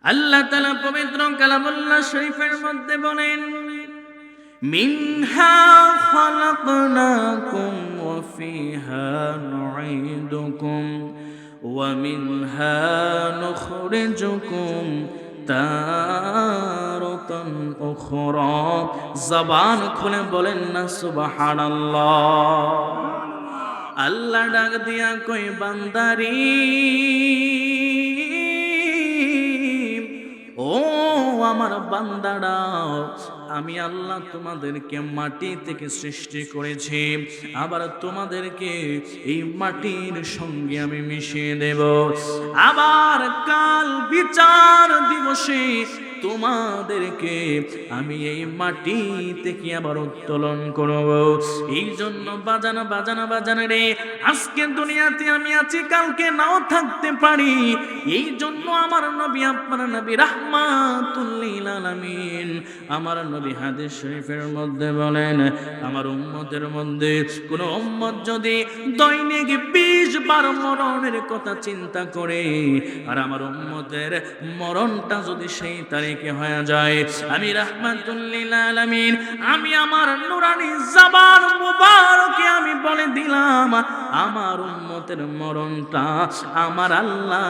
আল্লাহ তাআলা পবিত্র কালামুল্লাহ শরীফের মধ্যে বলেন, মিনহা খালাকনাকুম ওয়া ফিহা নুঈদুকুম ওয়া মিনহা নুখরিজুকুম তারাতান উখরা। জবান খুলে বলেন না সুবহানাল্লাহ। আল্লাহ ডাক দিয়া কই, বান্দারি ও আমার বান্দারা, আমি আল্লাহ তোমাদেরকে মাটি থেকে সৃষ্টি করেছি, আবার তোমাদেরকে এই মাটির সঙ্গে আমি মিশিয়ে দেব। আবার কাল বিচার দিবসে তোমাদেরকে আমি এই মাটি থেকে আবার উত্তোলন করব। এই জন্য বাজানা রে, আজকে দুনিয়াতে আমি আছি, কালকে নাও থাকতে পারি। এই জন্য আমার নবী, আপনার নবী রাহমাতুল লিল আলামিন, আমার নবী হাদিস শরীফের মধ্যে বলেন, আমার উম্মতের মধ্যে কোন উম্মত যদি দৈনিক 20 বার মরণের কথা চিন্তা করে, আর আমার উম্মতের মরণটা যদি সেই তারিখে হয়ে যায়, আমি রাহমাতুল লিল আলামিন, আমি আমার নুরানি জবান মুবারকে আমি বলে দিলাম, আমার উম্মতের মরণটা আমার আল্লাহ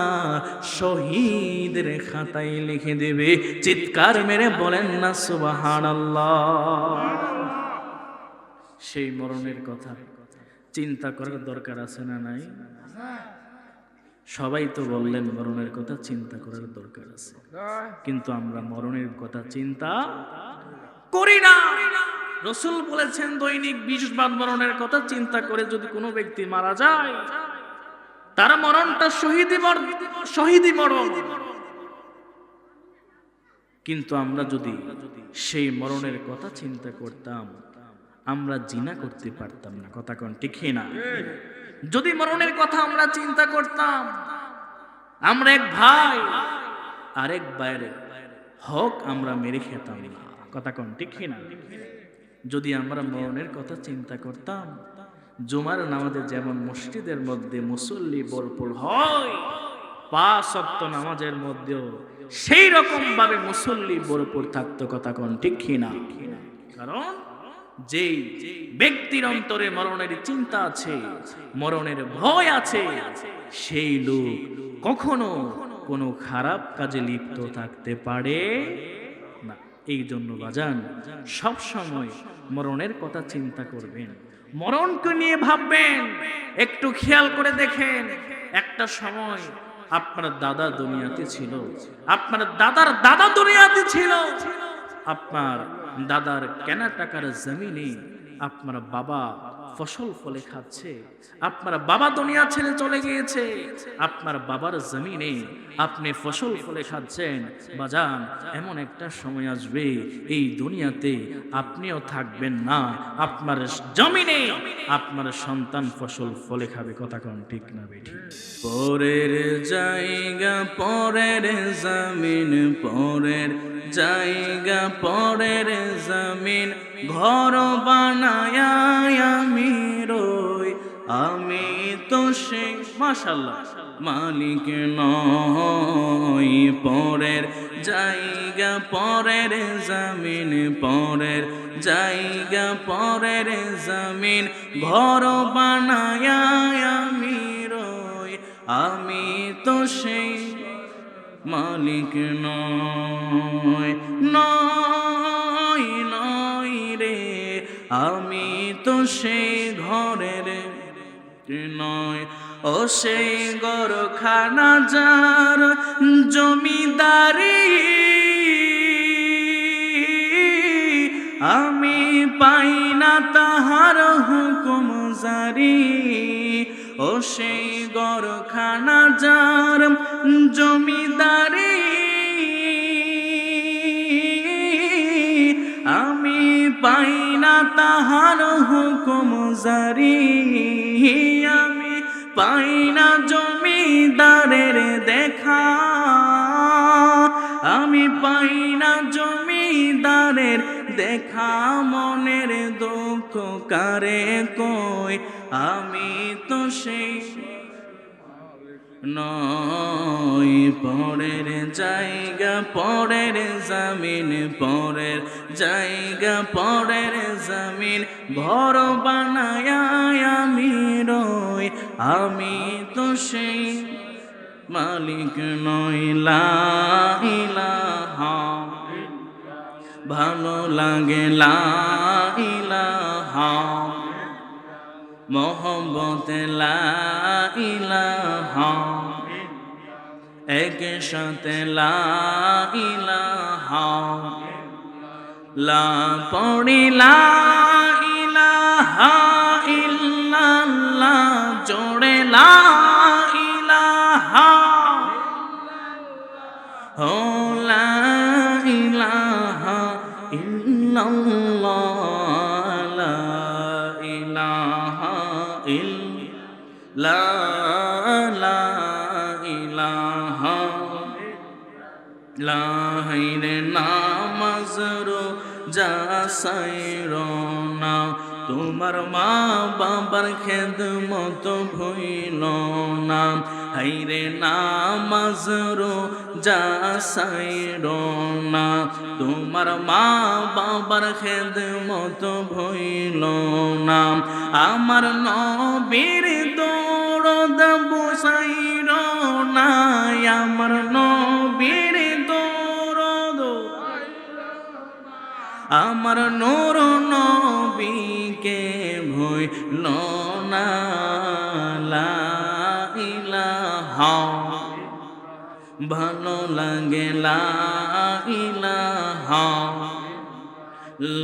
শহীদের খাতায় লিখে দেবে। চিৎকার মেরে বলেন না সুবহানাল্লাহ। সেই মরণের কথা চিন্তা করার দরকার আছে না নাই? সবাই তো বললেন মরণের কথা চিন্তা করার দরকার আছে, কিন্তু আমরা মরণের কথা চিন্তা করি না। রাসূল বলেছেন, দৈনিক 20 বার মরণের কথা চিন্তা করে যদি কোনো ব্যক্তি মারা যায়, তার মরণটা শহীদি মরণ। কিন্তু আমরা যদি সেই মরণের কথা চিন্তা করতাম, আমরা জিনা করতে পারতাম না। কথা কোন ঠিক না? যদি মরণের কথা আমরা চিন্তা করতাম, আমরা এক ভাই আরেক ভাইয়ের হক আমরা মেরে খেতাম না। কথা কোন ঠিক না? যদি আমরা মরণের কথা চিন্তা করতাম, জুমার নামাজে যেমন মসজিদের মধ্যে মুসল্লি ভরপুর হয়, 5 ওয়াক্ত নামাজের মধ্যেও সেই রকম ভাবে মুসল্লি ভরপুর থাকতো। কথা কোন ঠিক না? কারণ যেই ব্যক্তির অন্তরে মরণের চিন্তা আছে, মরণের ভয় আছে, সেই লোক কখনো কোনো খারাপ কাজে লিপ্ত থাকতে পারে না। এই জন্য বাজান, সব সময় মরণের কথা চিন্তা করবেন, মরণকে নিয়ে ভাববেন। একটু খেয়াল করে দেখেন, একটা সময় আপনার দাদা দুনিয়াতে ছিল, আপনার দাদার দাদা দুনিয়াতে ছিল, আপনার দাদার কেনা টাকার জমিনে আপনার বাবা ফসল ফলে খাচ্ছে, আপনার বাবা দুনিয়া ছেড়ে চলে গিয়েছে, আপনার বাবার জমিনে আপনি ফসল ফলে খাচ্ছেন। বাজান, এমন একটা সময় আসবে এই দুনিয়াতে আপনিও থাকবেন না, আপনার জমিনে আপনার সন্তান ফসল ফলে খাবে। কথা কোন ঠিক না বেঠি? পরের জায়গা পরের জমিন, পরের জায়গা পরের জমিন, ঘর বানায় আমি রই, আমি তো সে মাশাআল্লাহ মালিক নই। পরের জায়গা পরের জমিন, পরের জায়গা পরের জমিন, ঘর বানায় আমি রই, আমি তো সেই মালিক নই। নই নই রে, আমি তো সেই ঘরের নয়। ও সেই গরখানা যার জমিদারি, আমি পাই না তাহার হুকুম জারি। ও সেই গরখানা যার জমিদারি, আমি পাই না তাহার হুকুম জারি। আমি পাই না জমিদারের দেখা, আমি পাই না জমিদারের দেখা, মনের দুঃখ কারে কই, আমি তো সেই নয় পরের জায়গা পরের জমিন পরের জায়গা পরের জমিন ঘর বানায় আমি রই আমি তো সেই মালিক নই লা ইলাহা ভালো লাগে লা ইলাহা মোহব্বত লা ইলাহা এক সাথে লা ইলাহা লা পড়ি লা ইলাহা ইল্লাল্লাহ জোড়ে লা ইলাহা ও লা ইলাহা ইল্লাল্লাহ লা ইলাহা ইল্লাল্লাহ লা ইলাহা লা হাইরে নামাজ রোজা সাইরনা তোমার মা বাবার খেদমত ভইল না হাইরে নামাজ রোজা সাইরনা তোমার মা বাবার খেদমত ভইল না আমার নবীর দরদ বসাইর না আমার নবীর দরদ আমার নূর নবীকে ভইল না লা ইলাহা ভালো লাগে লা ইলাহা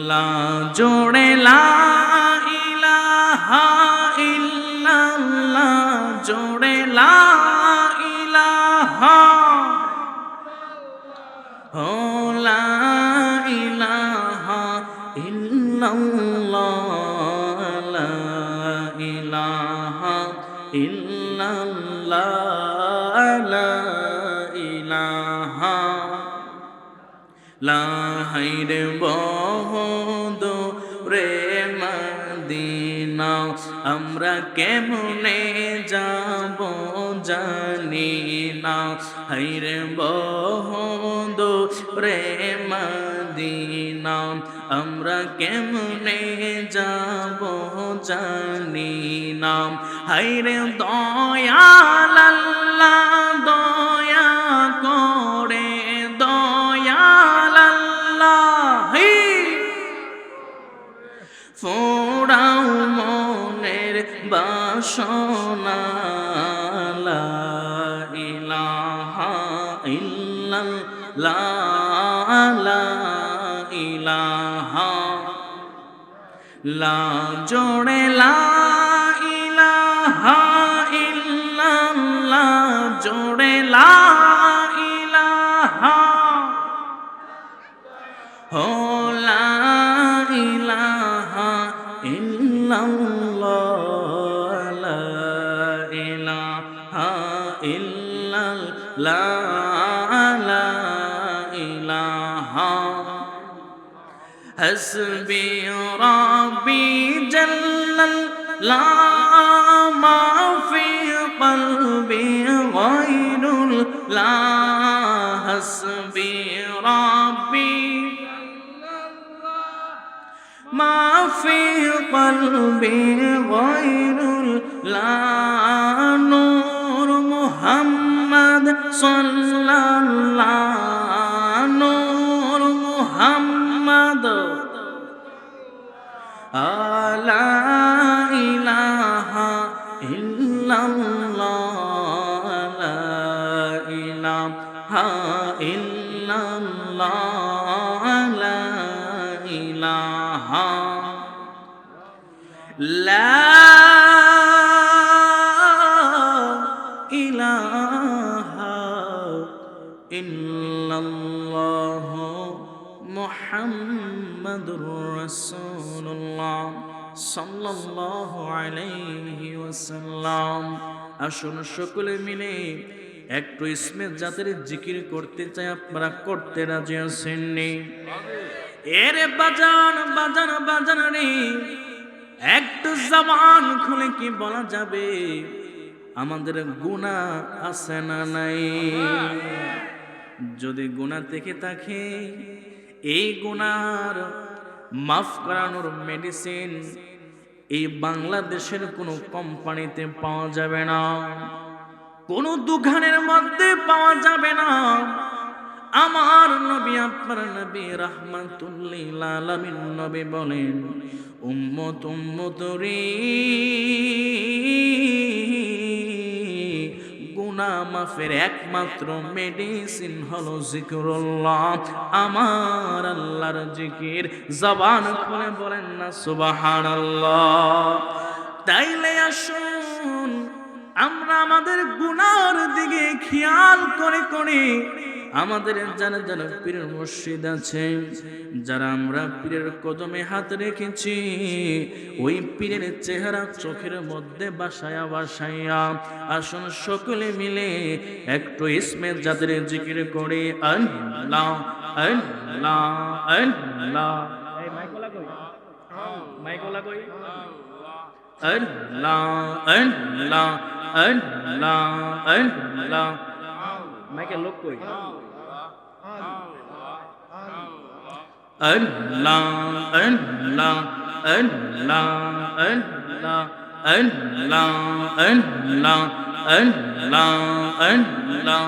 লা জোড়ে লা ইলাহা ইল্লাল্লাহ জোড়ে লা ইলাহা ও লা ইলাহা ইল্লাল্লাহ লা ইলাহা ইল্লাল্লাহ লা ইলাহা লা হাইরে বহদো রে মদিনা আমরা কেমনে যাব জানি না হাইরে বহদো রে মদিনা আমরা কেমনে যাব জানি না হাইরে দয়াল আল্লাহ দয়া করে দয়াল আল্লাহ ফোড়াও মনের বাসনা লা ইলাহা ইল্লাল্লাহ লা ইলাহা লা জোড়ে লা ইলাহা ইল্লাল্লাহ জোড়ে লা ইলাহা ও লা ইলাহা ইল্লাল্লাহ লা ইলাহা ইল্লাল্লাহ লা ইলাহা হাসবি রাব্বি জাল্লাল্লাহ মা ফি কলবি গায়রুল্লাহ হাসবি রাব্বি মা ফি কলবি গায়রুল্লাহ নূর মুহাম্মদ সাল্লাল্লাহ নূর মুহাম্মদ লা ইলাহা ইল্লাল্লাহ লা ইলাহা ইল্লাল্লাহ লা ইলাহা লা ইলাহা ইল্লাল্লাহ মুহাম্মাদুর রাসূলুল্লাহ সাল্লাল্লাহু আলাইহি ওয়াসাল্লাম আসুন সকলে মিলে একটু ইসমে জাতের জিকির করতে চাই আপনারা করতে রাজি আছেন নি এরে বাজান বাজান বাজান রে একটু জবান খুলে কি বলা যাবে আমাদের গুনাহ আছে না নাই? যদি গুনাহ থেকে থাকে, এই গুনার মাফ করানোর মেডিসিন এই বাংলাদেশের কোনো কোম্পানিতে পাওয়া যাবে না, কোনো দোকানের মধ্যে পাওয়া যাবে না। আমার নবী, আপনার নবী রাহমাতুল লিল আলামিন নবী বলেন, উম্মত উম্মতরি গুনাহ মাফের একমাত্র মেডিসিন হলো জিকিরুল্লাহ, আমার আল্লাহর জিকির। জবান খুলে বলেন না সুবহানাল্লাহ। তাইলে আসুন আমরা আমাদের গুনার দিকে খেয়াল করে করে আমাদের যারা যারা পীরের মুর্শিদ আছে, যারা আমরা পীরের কদমে হাত রেখেছি, ওই পীরের চেহারা চোখের মধ্যে বাসায়া বাসায়া আসুন সকলে মিলে একটু ইসমে যাদের জিকির করে আল্লাহ আল্লাহ আল্লাহ। এই মাইকলা কই? মাইকলা কই? আল্লাহ আল্লাহ আল্লাহ আল্লাহ। মাইকের লোক কই? আল্লাহ আল্লাহ আল্লাহ আল্লাহ আল্লাহ আল্লাহ আল্লাহ আল্লাহ আল্লাহ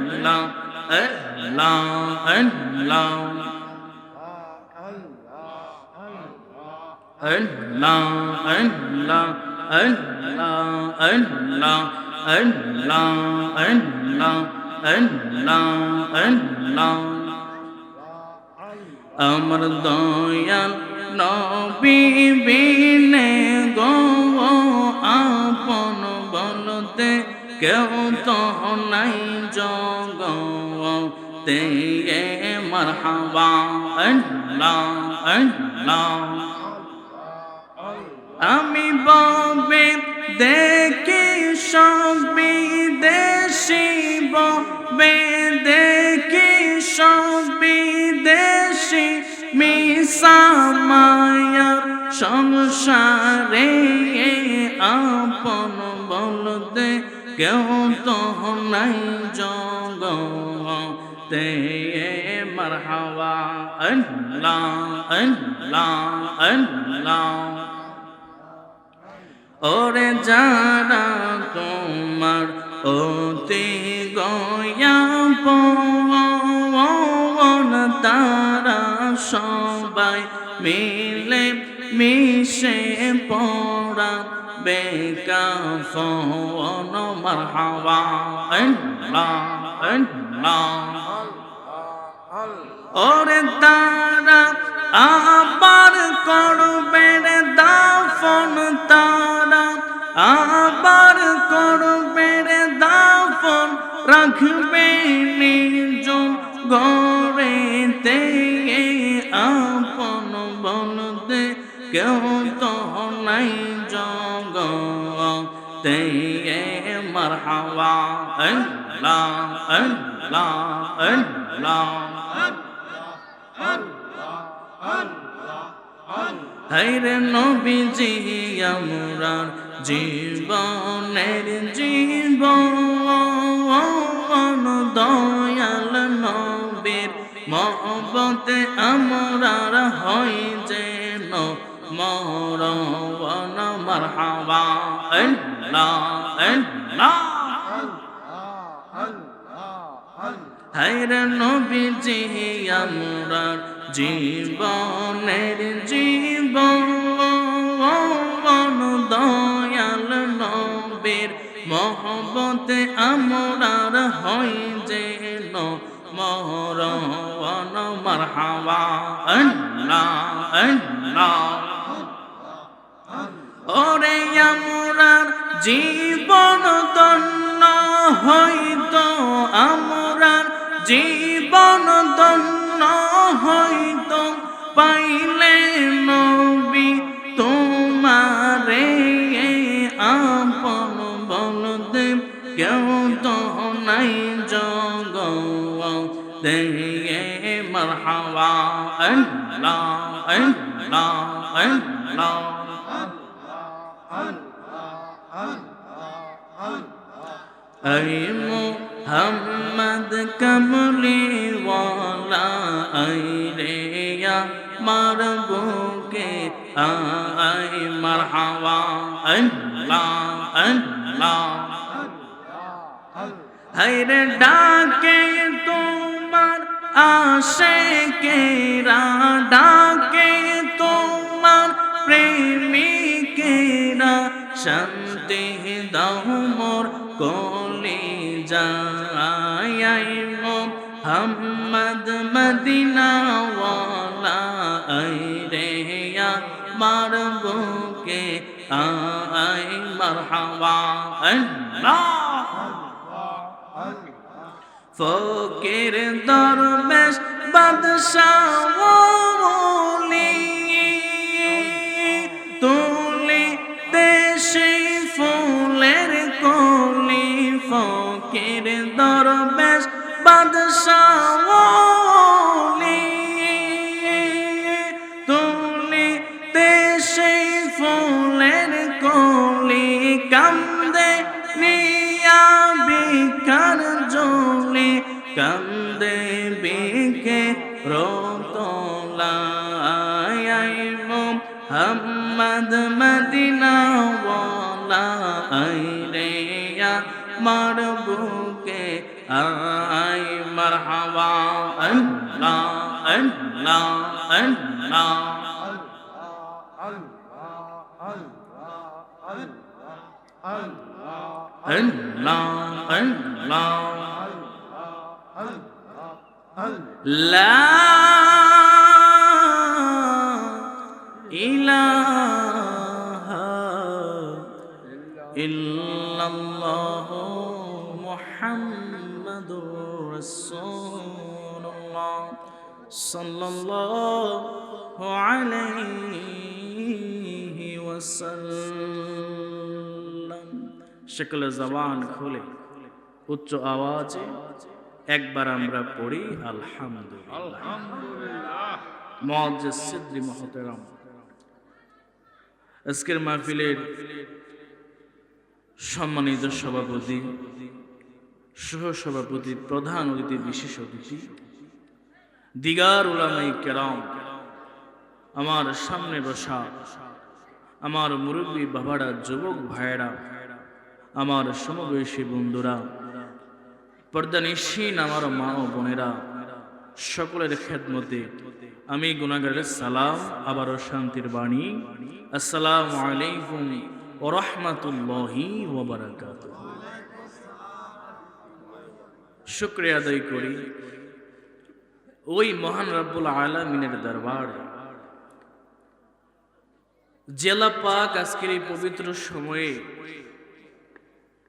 আল্লাহ আল্লাহ আল্লাহ Allah, Allah, Allah, Allah, Allah, Allah, Allah, Allah. Amar doyal Nabi bine go apon bolote keu to nai jogate marhaba Allah, Allah. আমি ববে দেখি সব বিদেশি, ববে দেখি সব বিদেশি, মিশা মায়ার সংসারে আপন বলতে কেউ তো নাই জগতে মারহাবা আল্লাহ আল্লাহ আল্লাহ। ওরে যারা তোমার অতি গয়াপন, তারা সবাই মিলে মিশে পড়া বেকাফন মারহাবা আল্লাহ আল্লাহ। ওরে তারা আবার করবে দাফন, তারা আবার করবে দাফন, রাখবে নিজ ঘরেতে আপন বলতে কেউ তো নাই জগতে মারহাবা আল্লাহ আল্লাহ আল্লাহ। হায়রে নবীজি আমরার জীবনের জীবন, দয়াল নবীর মহব্বতে আমরার হয় যেন মরণ মারহাবা আল্লাহ আল্লাহ। হায়রে নবীজি আমরার জীবনের জীবন, দয়াল নবীর মহব্বতে আমরার হয় যেন মরণ মারহাবা আল্লাহ আল্লাহ। ওরে আমরার জীবন ধন্য হইতো, আমরার জীবন ধন্য হইতো পাইলে নবী তোমারে আপন বলতে কেউ তো নাই জগতে মারহাবা আল্লাহ আল্লাহ আল্লাহ। ऐ मोहम्मद कमली वाला ऐ रे या मरबूके आय मरहबा अल्लाह अल्लाह हैरे डाके तुम्हार आशिकेरा डाके तुम्हार प्रेमिकेरा शांति दाও मोर কলিজায় মোহাম্মদ মদিনা ওয়ালা আয় রে আমার বুকে আয় মারহাবা আল্লাহ ফকির দরবেশ বাদশাহ ওলি তুলি দেশে ফুলের কলি ফকির দরবেশ বাদশাহ ওলি তুলি দেশে ফুলের কলি কান্দে নিয়া বিকার জলি কান্দে বিকে রতলায় মোহাম্মদ মদিনা ওয়ালা আয় রে আমার বুকে আয় মারহাবা আল্লাহ আল্লাহ আল্লাহ আল্লাহ লা ইলাহা ইল্লাল্লাহ মুহাম্মাদুর রাসূলুল্লাহ সাল্লাল্লাহু আলাইহি ওয়াসাল্লাম। সকল জবান খুলে উচ্চ আওয়াজে একবার আমরা পড়ি আলহামদুলিল্লাহ। মুআজ্জিজ সিদ্দি মুহতারাম, আজকের মাহফিলের সম্মানিত সভাপতি, সহসভাপতি, প্রধান অতিথি, বিশেষ অতিথি, দিগার উলামায়ে কেরাম, আমার সামনে বসা আমার মুরব্বী বাবারা, যুবক ভাইয়েরা, আমার সমবয়সী বন্ধুরা, পর্দানিশীন আমার মা ও বোনেরা, সকলের খেদমতে আমি গুনাহগারের সালাম, আবারও শান্তির বাণী, আসসালামু আলাইকুম ওয়া রাহমাতুল্লাহি ওয়া বারাকাতুহু। শুকরিয়া আদায় করি ওই মহান রব্বুল আলামিনের দরবারে, জেলা পাক আজকের এই পবিত্র সময়ে,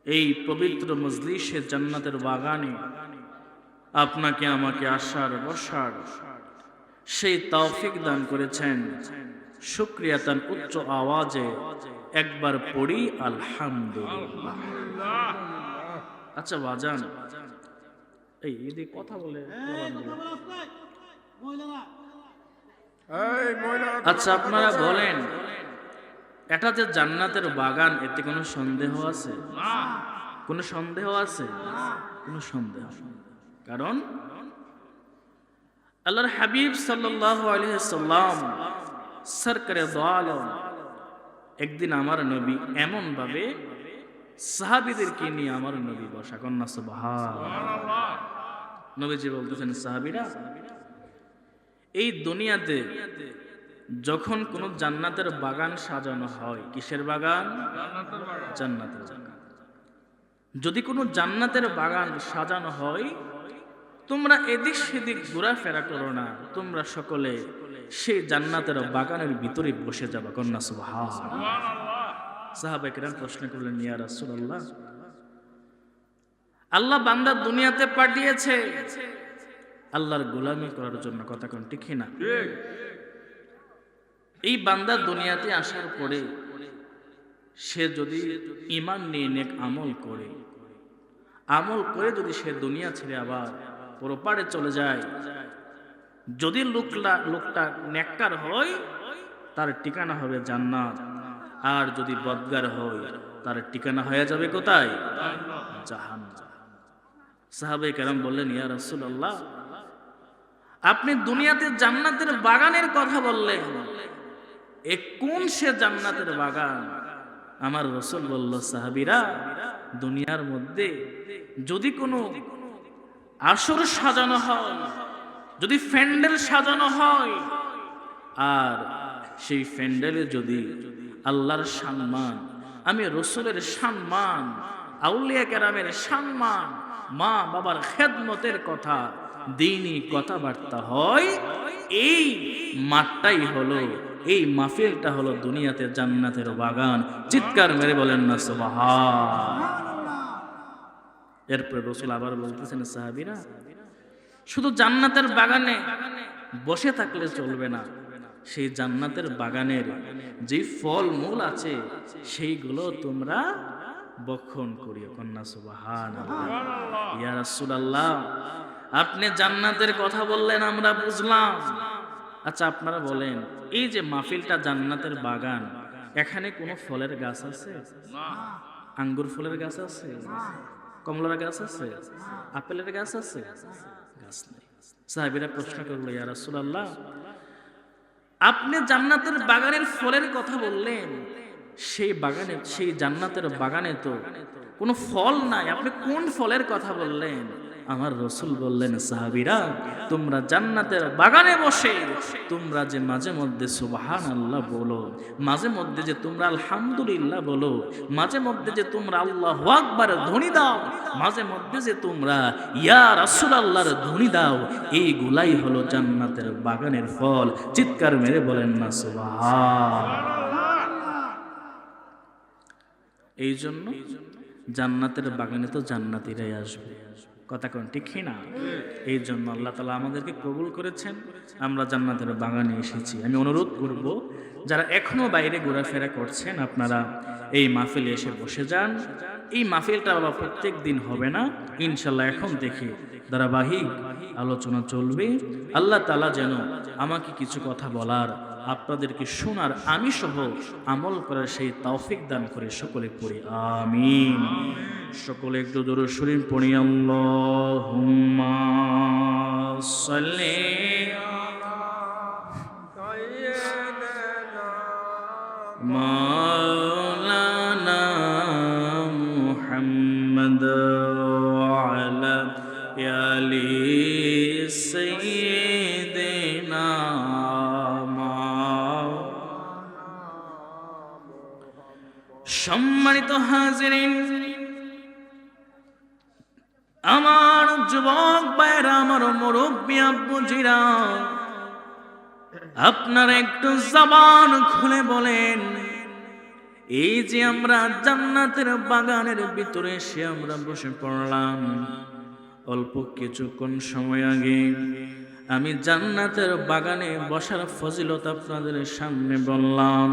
এই পবিত্র মজলিসে জান্নাতের বাগানে আপনাকে আমাকে আসার বসার সেই তৌফিক দান করেছেন। শুকরিয়া তান উচ্চ আওয়াজে একবার পড়ি আলহামদুলিল্লাহ। আচ্ছা বাজান, এই এদিকে কথা বলে, আচ্ছা আপনারা বলেন, এটা যে জান্নাতের বাগান, এতে কোনো সন্দেহ আছে? কোনো সন্দেহ আছে? কোনো সন্দেহ? কারণ আল্লাহর হাবিব সাল্লাল্লাহু আলাইহি সাল্লাম সরকারে দো আলম একদিন আমার নবী এমন ভাবে সাহাবীদেরকে নিয়ে আমার নবী বসা, কন্যা সুবহানাল্লাহ। নবীজি বলতেছেন, সাহাবীরা, এই দুনিয়াতে যখন কোন জান্নাতের বাগান সাজানো হয়, কিসের বাগান? জান্নাতের বাগান। যদি কোনো জান্নাতের বাগান সাজানো হয়, তোমরা এদিক সেদিক ঘোরাফেরা করো না, তোমরা সকলে সেই জান্নাতের বাগানের ভিতরে বসে যাবে, কন্যা সুবহানাল্লাহ। সাহাবায়ে কেরাম প্রশ্ন করলেন, ইয়া রাসূলুল্লাহ, আল্লাহ বান্দা দুনিয়াতে পাঠিয়েছে আল্লাহর গোলামি করার জন্য, কথা কোন ঠিক না? এই বান্দা দুনিয়াতে আসার পরে সে যদি ঈমান নিয়ে নেক আমল করে, আমল করে যদি সে দুনিয়া ছেড়ে আবার পরপারে চলে যায়, যদি লোকটা নেককার হয় তার ঠিকানা হবে জান্নাত, আর যদি বদকার হয় তার ঠিকানা হয়ে যাবে কোথায়? জাহান্নাম। সাহাবায়ে কেরাম বললেন, ইয়া রাসূলুল্লাহ, আপনি দুনিয়াতে জান্নাতের বাগানের কথা বললেন, এ কোন সে জান্নাতের বাগান? আমার রাসূল বলল, সাহাবীরা, দুনিয়ার মধ্যে যদি কোনো আসর সাজানো হয়, যদি প্যান্ডেল সাজানো হয়, আর সেই প্যান্ডেলে যদি আল্লাহর সম্মান, আমি রাসূলের সম্মান, আউলিয়া কেরামের সম্মান, মা বাবার খেদমতের কথা, দ্বীনি কথাবার্তা হয়, এই মাঠটাই হলো, এই মাহফিলটা হলো দুনিয়াতে জান্নাতের বাগান। চিৎকার মেরে বলেন না সুবহানাল্লাহ। এরপর রাসূল আবার বলতেছেন, সাহাবীরা, শুধু জান্নাতের বাগানে বসে থাকলে চলবে না, সেই জান্নাতের বাগানের যে ফল মূল আছে সেইগুলো তোমরা বক্ষণ করিও। কন্যা সুবহানাল্লাহ। ইয়া রাসূলুল্লাহ, আপনি জান্নাতের কথা বললেন, আমরা বুঝলাম। আচ্ছা, আপনারা বলেন, এই যে মাহফিলটা জান্নাতের বাগান, এখানে কোনো ফলের গাছ আছে? আঙ্গুর ফলের গাছ আছে? কমলার গাছ আছে? আপেলের গাছ আছে? গাছ নেই। সাহাবীরা প্রশ্ন করলো, ইয়া রাসূলুল্লাহ, আপনি জান্নাতের বাগানের ফলের কথা বললেন, সেই বাগানে, সেই জান্নাতের বাগানে তো কোনো ফল নাই, আপনি কোন ফলের কথা বললেন? আমার রাসূল বললেন, সাহাবীরা, তোমরা জান্নাতের বাগানে বসে তোমরা যে মাঝে মধ্যে সুবহানাল্লাহ বলো, মাঝে মধ্যে যে তোমরা আলহামদুলিল্লাহ বলো, মাঝে মধ্যে যে তোমরা আল্লাহু আকবার ধ্বনি দাও, মাঝে মধ্যে যে তোমরা ইয়া রাসূলুল্লাহর ধ্বনি দাও, এইগুলাই হলো জান্নাতের বাগানের ফল। চিৎকার মেরে বলেন না সুবহানাল্লাহ। এই জন্য জান্নাতের বাগানে তো জান্নাতীরাই আসবে। কথা কোন ঠিক না? এই জন্য আল্লাহ তাআলা আমাদেরকে কবুল করেছেন, আমরা জান্নাতের বাগানে এসেছি। আমি অনুরোধ করব, যারা এখনো বাইরে ঘোরাফেরা করছেন, আপনারা এই মাহফিলে এসে বসে যান। এই মাহফিলটা বাবা প্রত্যেক দিন হবে না, ইনশাল্লাহ এখন থেকে ধারাবাহিক আলোচনা চলবে। আল্লাহ তাআলা যেন আমাকে কিছু কথা বলার, আপনাদেরকে শোনার, আমি সহ আমল করার সেই তৌফিক দান করে। সকলে পড়ি আমিন। সকলে একটু দরুদ শরীফ পড়ি। আল্লাহুম্মা সাল্লি মাওলানা মুহাম্মদ ওয়া আলা আলি সাইয়্যিদিনা। সম্মানিত হাজিরিন, আমার যুবক ভাইরা, আমার মুরব্বী আব্বুজিরা, আপনারা একটু জবান খুলে বলেন, এই যে আমরা জান্নাতের বাগানের ভিতরে এসে আমরা বসে পড়লাম, অল্প কিছুক্ষণ সময় আগে আমি জান্নাতের বাগানে বসার ফজিলত আপনাদের সামনে বললাম।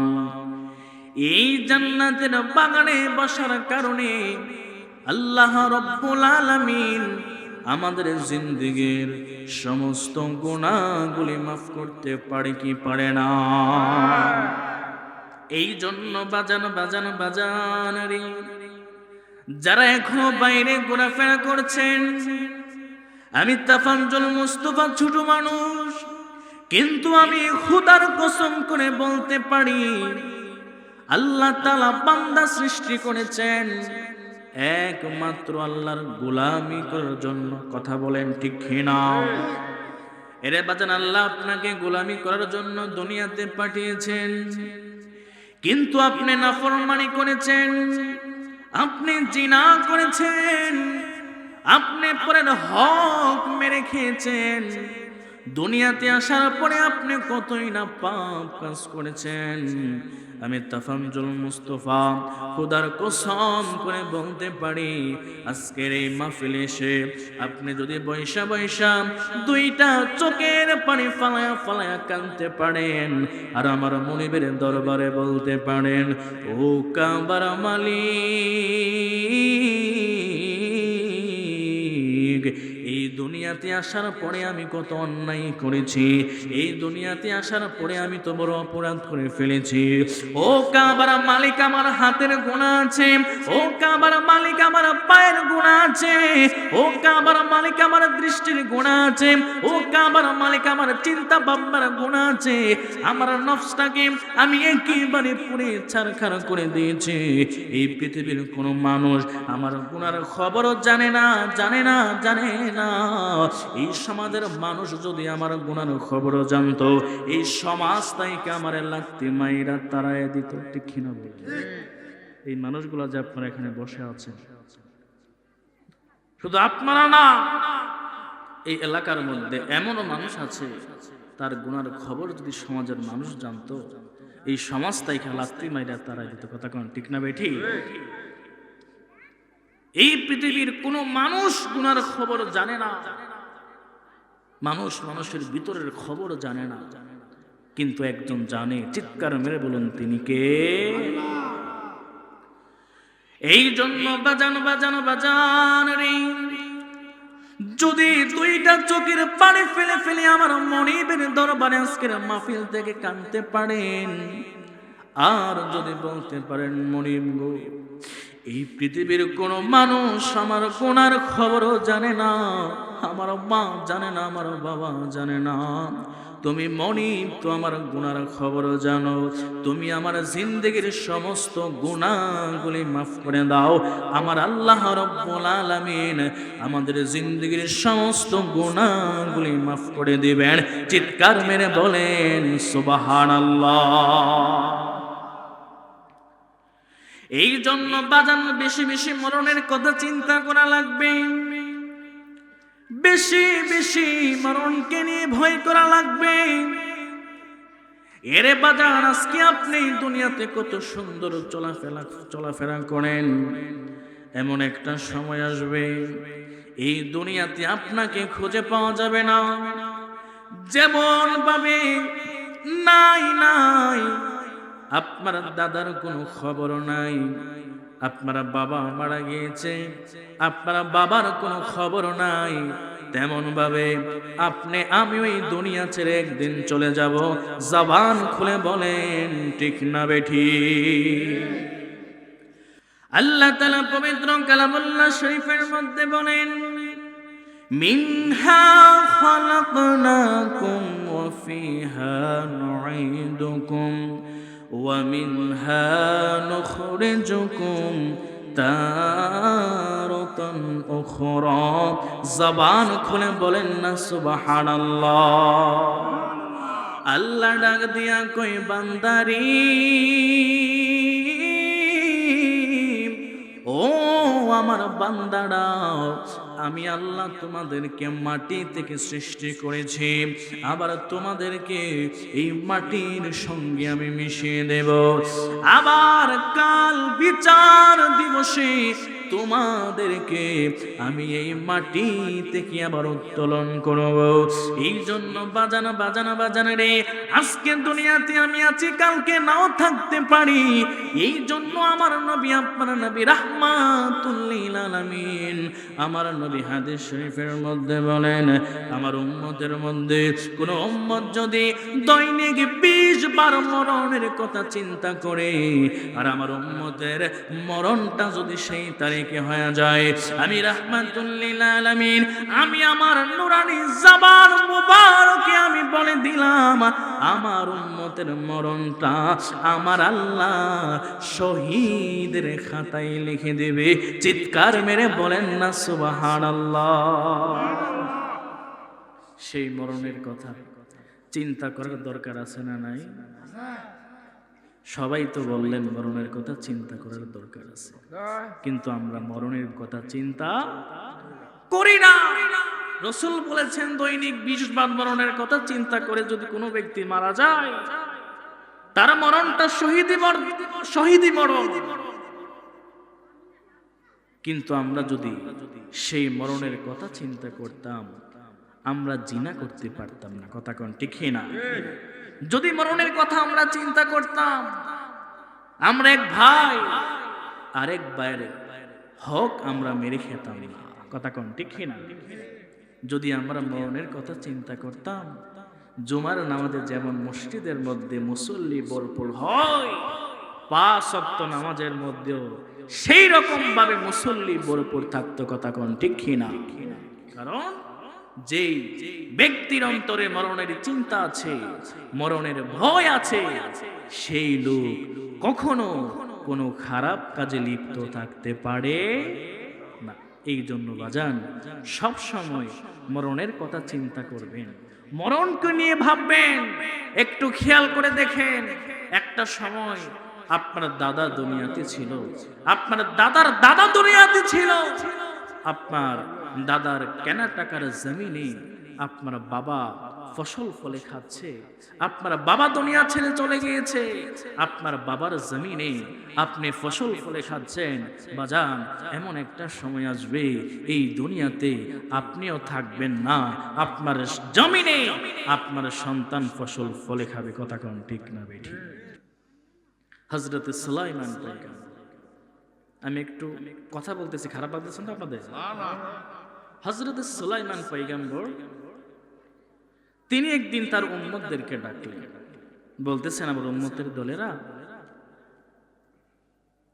এই জান্নাতের বাগানে বসার কারণে আল্লাহ রব্বুল আলামিন আমাদের জিন্দেগীর সমস্ত গুনাহগুলি মাফ করতে পারে কি পারে না? এই জন্য বাজান রে, যারা এখনো বাইরে ঘোরাফেরা করছেন, আমি তাফাজ্জুল মুস্তাফা ছোট মানুষ, কিন্তু আমি খোদার কসম করে বলতে পারি, আল্লাহ তাআলা বান্দা সৃষ্টি করেছেন একমাত্র আল্লাহর গোলামি করার জন্য। কথা বলেন ঠিক না? এরে বাজান, আল্লাহ আপনাকে গোলামি করার জন্য দুনিয়াতে পাঠিয়েছেন, কিন্তু আপনি নাফরমানি করেছেন, আপনি জিনা করেছেন, আপনি পরের হক মেরে খেয়েছেন। দুনিয়াতে আসার পরে আপনি কতই না পাপ কাজ করেছেন। আমি তাফাজ্জুল মুস্তাফা খোদার কসম করে বলতে পারি, আজকের এই মাহফিলে এসে আপনি যদি বৈশা দুইটা চোখের পানি ফালায়া কাঁদতে পারেন, আর আমার মনিবের দরবারে বলতে পারেন, ও কাবার মালিক, এই দুনিয়াতে আসার পরে আমি কত অন্যায় করেছি, এই দুনিয়াতে আসার পরে আমি তো বড় অপরাধ করে ফেলেছি। ও কাবার মালিক, আমার হাতের গুনাহ আছে। ও কাবার মালিক, আমার পায়ের গুনাহ আছে। ও কাবার মালিক, আমার দৃষ্টির গুনাহ আছে। ও কাবার মালিক, আমার চিন্তা ভাবনার গুনাহ আছে। আমার নফসটাকে আমি একেবারে পুড়ে ছারখার করে দিয়েছি। এই পৃথিবীর কোনো মানুষ আমার গুনার খবরও জানে না, জানে না, জানে না। এই সমাজের মানুষ যদি আমার গুনার খবরও জানতো, এই সমাজ তাইকে আমার লাগতে মাইরা তারায় দিত। ঠিক কিনা বলে? এই মানুষগুলো যে আপনারা এখানে বসে আছেন, শুধু আপনারা না, এই এলাকার মধ্যে এমনও মানুষ আছে তার গুনার খবর যদি সমাজের মানুষ জানতো, এই সমাজ তাইকে লাগতে মাইরা তারায় দিত। কথা কোন ঠিক না বেঠি? এই পৃথিবীর কোন মানুষ গুনার খবর জানে না, মানুষ মানুষের ভিতরের খবর জানে না, কিন্তু একজন জানে। চিৎকার মেরে বলুন, তিনি কে? এই জন্য বাজান বাজান বাজান রে, যদি দুইটা চোখের পানি ফেলে ফেলে আমার মনিবের দরবারে আজকের মাহফিল থেকে কাঁদতে পারেন, আর যদি বলতে পারেন মনিব গো, এই পৃথিবীর কোন মানুষ আমার গুনার খবরও জানে না, আমার মা জানে না, আমার বাবা জানে না, তুমি মনিব তো আমার গুনার খবরও জানো, তুমি আমার জিন্দেগির সমস্ত গুনাহগুলি মাফ করে দাও। আমার আল্লাহ রাব্বুল আলামিন আমাদের জিন্দেগির সমস্ত গুনাহগুলি মাফ করে দিবেন। চিৎকার মেরে বলেন সুবহানাল্লাহ। এই জন্য বাজান বেশি বেশি মরণের কথা চিন্তা করা লাগবে, বেশি বেশি মরণকে নিয়ে ভয় করা লাগবে। এরে বাজান, আজকে আপনি দুনিয়াতে কত সুন্দর চলাফেরা করেন, এমন একটা সময় আসবে এই দুনিয়াতে আপনাকে খুঁজে পাওয়া যাবে না। যেমন ভাবে নাই নাই আপনার দাদার কোনো খবর নাই, আপনার বাবা মারা গিয়েছে, আপনার বাবার কোনো খবর নাই, তেমন ভাবে আপনি আমি ওই দুনিয়া ছেড়ে একদিন চলে যাব। জবান খুলে বলেন ঠিক না বেঠি? আল্লাহ তাআলা পবিত্র কালামুল্লাহ শরীফের মধ্যে বলেন, মিনহা খালাকনাকুম ওয়া ফিহা নুঈদুকুম ওয়া মিনহা নুখরিজুকুম তারাতান উখরা। জবান খুলে বলেন না সুবহানাল্লাহ। আল্লাহ ডাক দিয়া কই, বান্দারি ও আমার বান্দারা, আমি আল্লাহ তোমাদেরকে মাটি থেকে সৃষ্টি করেছি, আবার তোমাদেরকে এই মাটির সঙ্গে আমি মিশিয়ে দেব। আবার কাল বিচার দিবসে তোমাদেরকে আমি এই মাটি থেকে আবার উত্তোলন করব। এই জন্য বাজানা বাজানা বাজানা রে, আজকে দুনিয়াতে আমি আছি, কালকে নাও থাকতে পারি। এই জন্য আমার নবী, আপনার নবী রাহমাতুল লিল আলামিন, আমার নবী হাদিস শরীফের মধ্যে বলেন, আমার উম্মতের মধ্যে কোন উম্মত যদি দৈনিক 20 বার মরণের কথা চিন্তা করে, আর আমার উম্মতের মরণটা যদি সেই তারিখে হয়ে যায়, আমি রাহমাতুল লিল আলামিন, আমি আমার নুরানি জবান মুবারকে আমি বলে দিলাম, আমার উম্মতের মরণটা আমার আল্লাহ শহীদের খাতায় লিখে দেবে। চিৎকার মেরে বলেন না সুবহানাল্লাহ। সেই মরণের কথা চিন্তা করার দরকার আছে না নাই? সবাই তো বললেন মরণের কথা চিন্তা করার দরকার আছে, কিন্তু আমরা মরণের কথা চিন্তা করি না। রাসূল বলেছেন, দৈনিক 20 বার মরণের কথা চিন্তা করে যদি কোনো ব্যক্তি মারা যায়, তার মরণটা শহীদি মরণ। কিন্তু আমরা যদি সেই মরণের কথা চিন্তা করতাম, আমরা জিনা করতে পারতাম না। কথা কোন ঠিক না? যদি মরণের কথা আমরা চিন্তা করতাম, আমরা এক ভাই আরেক ভাইয়ের হক আমরা মেরে খেতাম না। কথা কোন ঠিক না? যদি আমরা মরণের কথা চিন্তা করতাম, জুমার নামাজে যেমন মসজিদের মধ্যে মুসল্লি ভরপুর হয়, 5 ওয়াক্ত নামাজের মধ্যেও সেই রকম ভাবে মুসল্লি ভরপুর থাকতো। কথা কোন ঠিক কিনা? কারণ যেই ব্যক্তির অন্তরে মরণের চিন্তা আছে, মরণের ভয় আছে, সেই লোক কখনো কোনো খারাপ কাজে লিপ্ত থাকতে পারে না। এই জন্য বাজান, সব সময় মরণের কথা চিন্তা করবেন, মরণকে নিয়ে ভাববেন। একটু খেয়াল করে দেখেন, একটা সময় আপনার দাদা দুনিয়াতে ছিল, আপনার দাদার দাদা দুনিয়াতে ছিল, আপনার দাদার কেনা টাকার জমিনে আপনার বাবা ফসল ফলে খাচ্ছে, আপনার বাবা দুনিয়া ছেড়ে চলে গিয়েছে, আপনার বাবার জমিনে আপনি ফসল ফলে খাচ্ছেন। বাজান, এমন একটা সময় আসবে এই দুনিয়াতে আপনিও থাকবেন না, আপনার জমিনে আপনার সন্তান ফসল ফলে খাবে। কথা কোন ঠিক না বেঠি? হযরত সুলাইমান পয়গম্বর, আমি একটু কথা বলতেছি, খারাপ লাগতেছে না আপনাদের? হযরত সুলাইমান পয়গম্বর তিনি একদিন তার উম্মতদেরকে ডাকলেন, বলতেছেন, আমার উম্মতের দলেরা,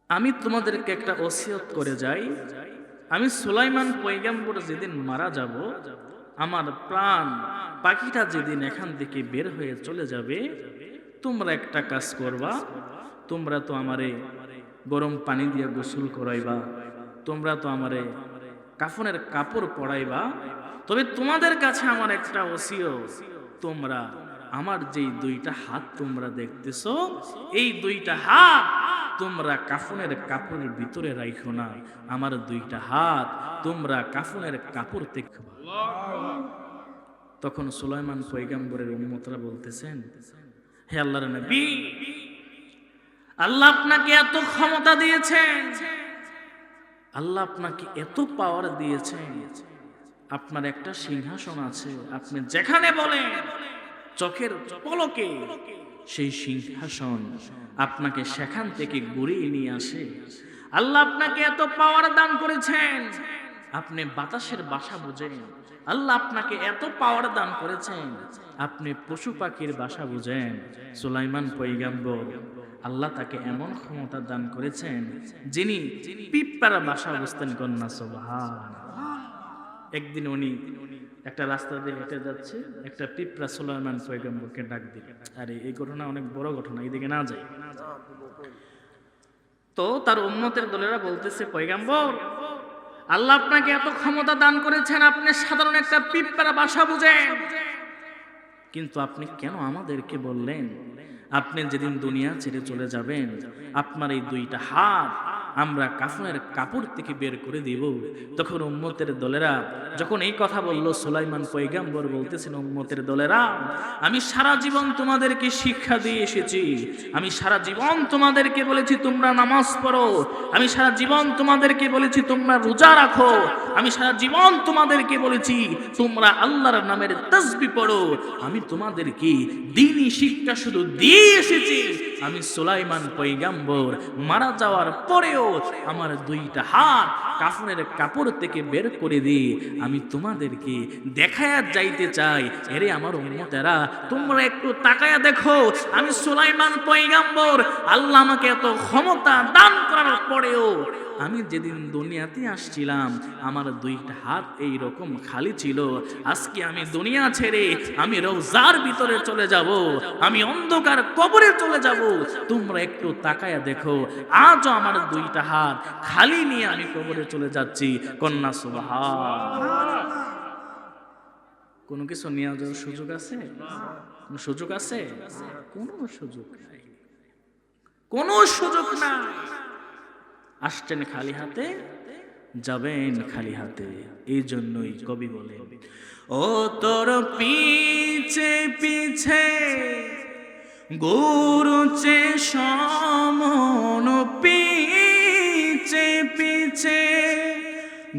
আমি তোমাদেরকে একটা ওসিয়ত করে যাই। আমি সুলাইমান পয়গম্বর যেদিন মারা যাব, আমার প্রাণ পাখিটা যেদিন এখান থেকে বের হয়ে চলে যাবে, তোমরা একটা কাজ করবা। তোমরা তো আমারে গরম পানি দিয়ে গোসল করাইবা, তোমরা তো আমারে কাফনের কাপড় পরাইবা, তবে তোমাদের কাছে আমার একটা ওসিয়ত, তোমরা আমার যেই 2টা হাত তোমরা দেখতেছো, এই 2টা হাত তোমরা কাফনের কাপড়ের ভিতরে রাখো না, আমার 2টা হাত তোমরা কাফনের কাপড় দেখো। তখন সুলাইমান পয়গম্বরের উম্মতরা বলতেছেন, হে আল্লাহর নবী, আল্লাহ আপনাকে এত ক্ষমতা দিয়েছেন, আল্লাহ আপনাকে এত পাওয়ার দিয়েছেন, আপনার একটা সিংহাসন আছে, আপনি যেখানে বলেন চোখের পলকে সেই সিংহাসন আপনাকে সেখান থেকে ঘুরিয়ে নিয়ে আসে। আল্লাহ আপনাকে এত পাওয়ার দান করেছেন, আপনি বাতাসের বাসা বুঝেন। আল্লাহ আপনাকে এত পাওয়ার দান করেছেন, আপনি পশু পাখির বাসা বুঝেন। সুলাইমান পয়গম্বর, আল্লাহ তাকে এমন ক্ষমতা দান করেছেন, যিনি পিঁপড়ার বাসা বুঝতেন। কন্যা সুবহানাল্লাহ। একদিন উনি একটা রাস্তা দিয়ে হেঁটে যাচ্ছে, একটা পিঁপড়া সুলাইমান পয়গম্বরকে ডাক দিল। আরে এই ঘটনা অনেক বড় ঘটনা, এইদিকে না যাই। তো তার উম্মতের দলেরা বলতেছে, পয়গম্বর, আল্লাহ আপনাকে এত ক্ষমতা দান করেছেন, আপনি সাধারণ একটা পিঁপড়া বাসা বুঝেন, কিন্তু আপনি কেন আমাদেরকে বললেন আপনি যেদিন দুনিয়া ছেড়ে চলে যাবেন, আপনার এই 2টা হাত আমরা কাফনের কাপড় থেকে বের করে দিব? তখন উম্মতের দলেরা যখন এই কথা বলল, সুলাইমান পয়গম্বর বলতেছেন, উম্মতের দলেরা, আমি সারা জীবন তোমাদেরকে শিক্ষা দিয়ে এসেছি, আমি সারা জীবন তোমাদেরকে বলেছি তোমরা নামাজ পড়ো, আমি সারা জীবন তোমাদেরকে বলেছি তোমরা রোজা রাখো, আমি সারা জীবন তোমাদেরকে বলেছি তোমরা আল্লাহর নামের তাসবিহ পড়ো, আমি তোমাদেরকে দ্বীনি শিক্ষা শুধু দিয়ে এসেছি। আমি সুলাইমান পয়গম্বর মারা যাওয়ার পরেও আমার 2টা হাত কাফনের কাপড় থেকে বের করে দিয়ে আমি তোমাদেরকে দেখায়া যাইতে চাই, এরে আমার উম্মতেরা, তোমরা একটু তাকায়া দেখো, আমি সুলাইমান পয়গম্বর, আল্লাহ আমাকে এত ক্ষমতা দান করার পরেও আমি যেদিন দুনিয়াতে আসছিলাম আমার 2টা হাত এই রকম খালি ছিল। আজকে আমি দুনিয়া ছেড়ে আমি রওজার ভিতরে চলে যাব, আমি অন্ধকার কবরে চলে যাব, তোমরা একটু তাকায়া দেখো, আজও আমার 2টা হাত খালি নিয়ে আমি কবরে চলে যাচ্ছি। কন্যা সুবহানাল্লাহ। কোনো কিছু নিয়ে যাওয়ার সুযোগ আছে? কোনো সুযোগ আছে? কোনো সুযোগ নাই, কোনো সুযোগ নাই। আসছেন খালি হাতে, যাবেন খালি হাতে। এই জন্যই কবি বলে, ও তোর পিছে পিছে ঘুরছে সমন, পিছে পিছে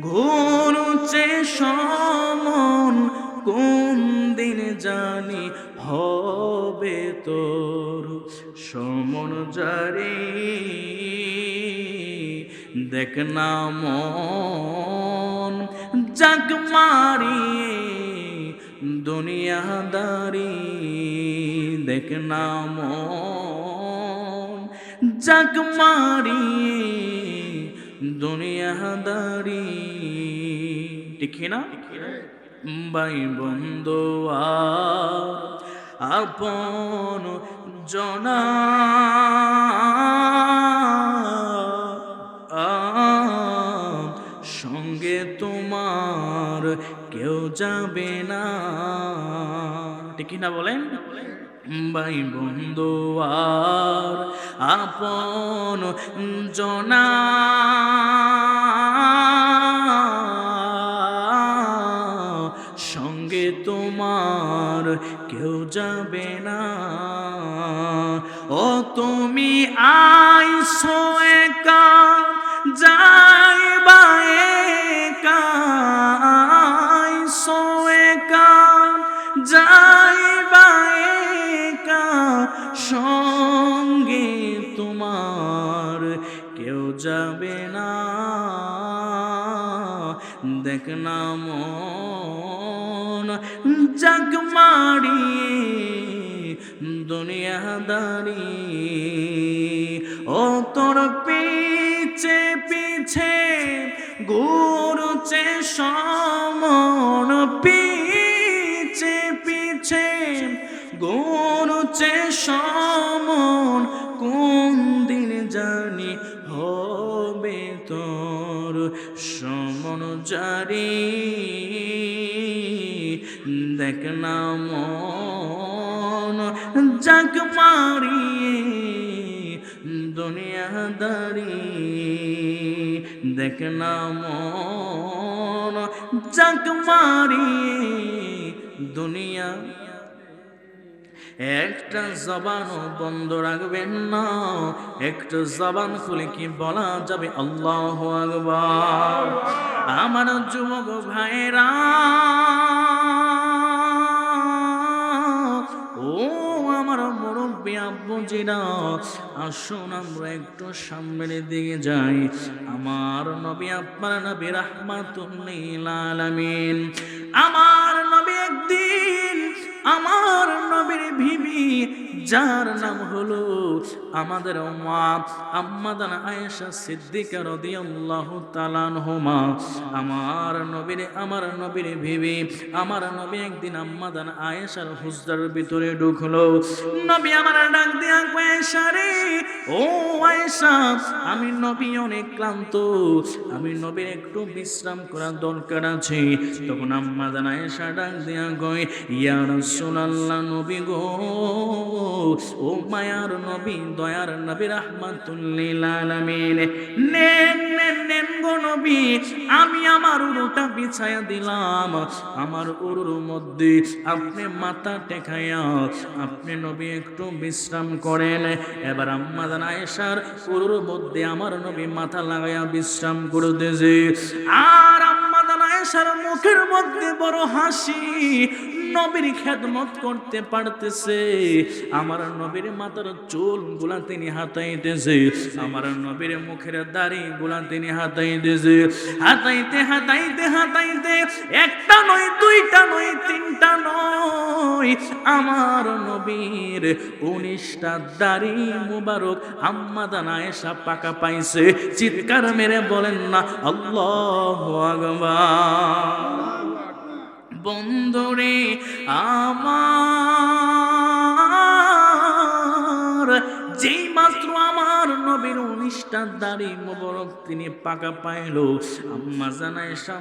ঘুরছে সমন, কোন দিন জানি হবে তোর সমন জারি, দেখ না মন জাগ মারিয়ে দুনিয়াদারি দেখ না মন জাগ মারিয়ে দুনিয়াদারি, ঠিক না? ভাই বন্ধু আপন জনা সঙ্গে তোমার কেউ যাবে না, ঠিক না বলেন? ভাই বন্ধু আর আপন জনা সঙ্গে তোমার কেউ যাবে না। ও তুমি আইসো একা যাইবা একা, আইসো একা যাইবা একা সঙ্গে তোমার কেউ যাবে না। দেখ না মন জাগ মারিয়ে দুনিয়াদারি, ও তোর পিছে পিছে ঘুরছে সমন, পিছে পিছে ঘুরছে সমন, কোন দিন জানি হবে তোর সমন জারি। দেখ না মন জাগ মারিয়ে দুনিয়াদারি, দেখ না মন জাগ মারিয়ে দুনিয়া। একটা জবান বন্ধ রাখবেন না, একটা জবান খুলে কি বলা যাবে আল্লাহু আকবার। আমার যুবক ভাইরা ও আমার মুরব্বী আব্বুজিরা, আসুন আমরা একটু সামনের দিকে যাই। আমার নবী আপনার নবী রাহমাতুল লিল আলামিন, আমার নবী একদিন আমার নবীর বিবি যার নাম হলো আমাদের মা আম্মাদান আয়েশা সিদ্দিকা রাদিয়াল্লাহু তাআলা আনহুমা, আমার নবীর বিবি আমার নবী একদিন আম্মাদান আয়েশার হুজরার ভিতরে ঢুকলো। নবী আমার ডাক দিয়া কয়, আয়েশা রে, ও আয়েশা, আমি নবী অনেক ক্লান্ত, আমি নবীর একটু বিশ্রাম করার দরকার আছে। তখন আম্মাদান আয়েশা ডাক দিয়া কয়, ইয়া রাসূলুল্লাহ, নবী গো, ও মায়ার নবী, দয়ার নবী রাহমাতুল লিল আলামিন, নেন নেন নেন গো নবী, আমি আমার উরুটা বিছায়া দিলাম, আমার উরুর মধ্যে আপনি মাথা টেকাইয়া আপনি নবী একটু বিশ্রাম করেন। এবার আম্মাজান আয়েশার উরুর মধ্যে আমার নবী মাথা লাগাইয়া বিশ্রাম করতেছে, আর আম্মাজান আয়েশার মুখের মধ্যে বড় হাসি, নবীর খেদমত করতে পারতেছে। আমার নবীর মাথার চুল গুলা তিনি হাতাইতেছে, আমার নবীর মুখের দাড়ি গুলা তিনি হাতাইতেছে। হাতাইতে হাতাইতে হাতাইতে একটা নয়, দুইটা নয়, তিনটা নয়, আমার নবীর 19টা দাড়ি মুবারক আম্মাজান আয়েশা পাকা পাইছে। চিৎকার মেরে বলেন না আল্লাহু আকবার। বন্ধুরে আমার, যেই মাত্র আমার নবীর 19টা দাড়ি মোবারক তিনি পাকা পাইল, আম্মাজান আয়েশা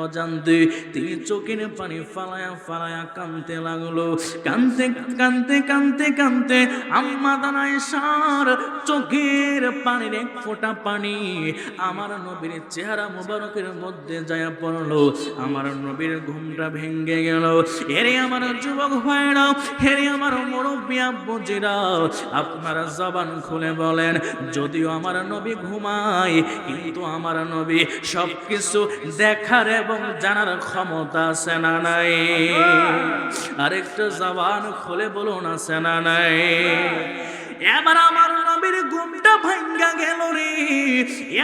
অজান্তে তিনি চোখের পানি ফালায়া ফালায়া কাঁদতে লাগলো। কাঁদতে কাঁদতে কাঁদতে কাঁদতে আম্মাজান আয়েশার চোখের পানির এক ফোঁটা পানি আমার নবীর চেহারা মোবারকের মধ্যে যায় পড়লো। আমার নবীর ঘুমটা ভেঙে গেল। এরে আমার যুবক ভাইরা, হেরে আমার মুরব্বী আব্বুজিরা, আপনারা জবান খুলে বলেন, যদিও আমার নবী ঘুমায়, কিন্তু আমার নবী সবকিছু দেখার এবং জানার ক্ষমতা আছে না নাই? আরেকটা জবান খুলে বলুন, আছে না নাই? এবার আমার নবীর ঘুমটা ভাঙে ভাঙ্গা গেল রে।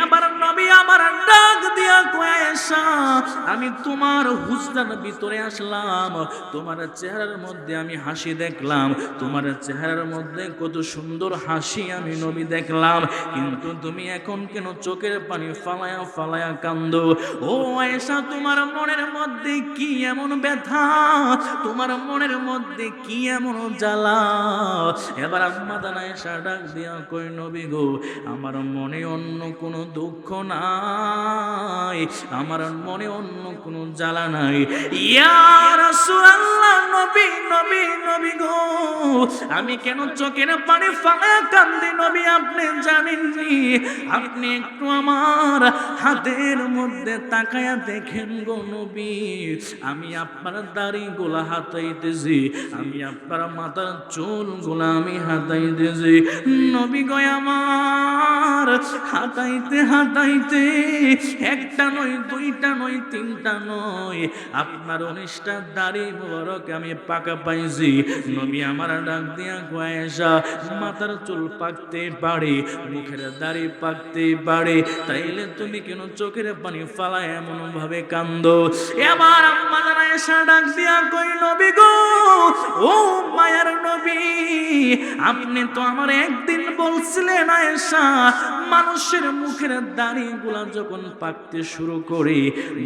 এবার নবী আমার ডাক দিয়া কয় আয়েশা, আমি তোমার হুজরার ভিতরে আসলাম, তোমার চেহারার মধ্যে আমি হাসি দেখলাম, তোমার চেহারার মধ্যে কত সুন্দর হাসি আমি নবী দেখলাম, কিন্তু তুমি এখন কেন চোখের পানি ফালায়া ফালায়া কান্দো? ও আয়েশা, তোমার মনের মধ্যে কি এমন ব্যথা, তোমার মনের মধ্যে কি এমন জ্বালা? এবার আম্মা জান আয়েশা ডাক দিয়া কই, নবী গো, আমার মনে অন্য কোনো দুঃখ নাই, আমার মনে অন্য কোনো জ্বালা নাই। ইয়া রাসূলুল্লাহ, নবী নবী নবী গো, আমি কেন চোখের পানি ফালা কান্দি নবী আপনি জানেননি? আপনি একটু আমার হাতের মধ্যে তাকায়া দেখেন গো নবী, আমি আপনার দাড়িগুলা হাতাইতেছি, আমি আপনার মাথার চুলগুলা আমি হাতাইতেছি। নবী গো আমার হাতাইতে হাতাইতে একটা নয়, দুইটা নয়, তিনটা নয়, আপনার 19টা দাড়ি মোবারক আমি পাকা পাইছি। নবী আমার ডাক দিয়া কয়, আয়েশা, মাথার চুল পাকতে পারে, মুখের দাড়ি পাকতে পারে, তাইলে তুমি কেন চোখের পানি ফালায় এমন ভাবে কান্দো? এবার আম্মা জান আয়েশা ডাক দিয়া কই, নবী গো, ও মায়ার নবী, আপনি তো আমার একদিন বলছিলেন আয়েশা, মানুষের মুখের দাড়িগুলা যখন পাকতে শুরু করে,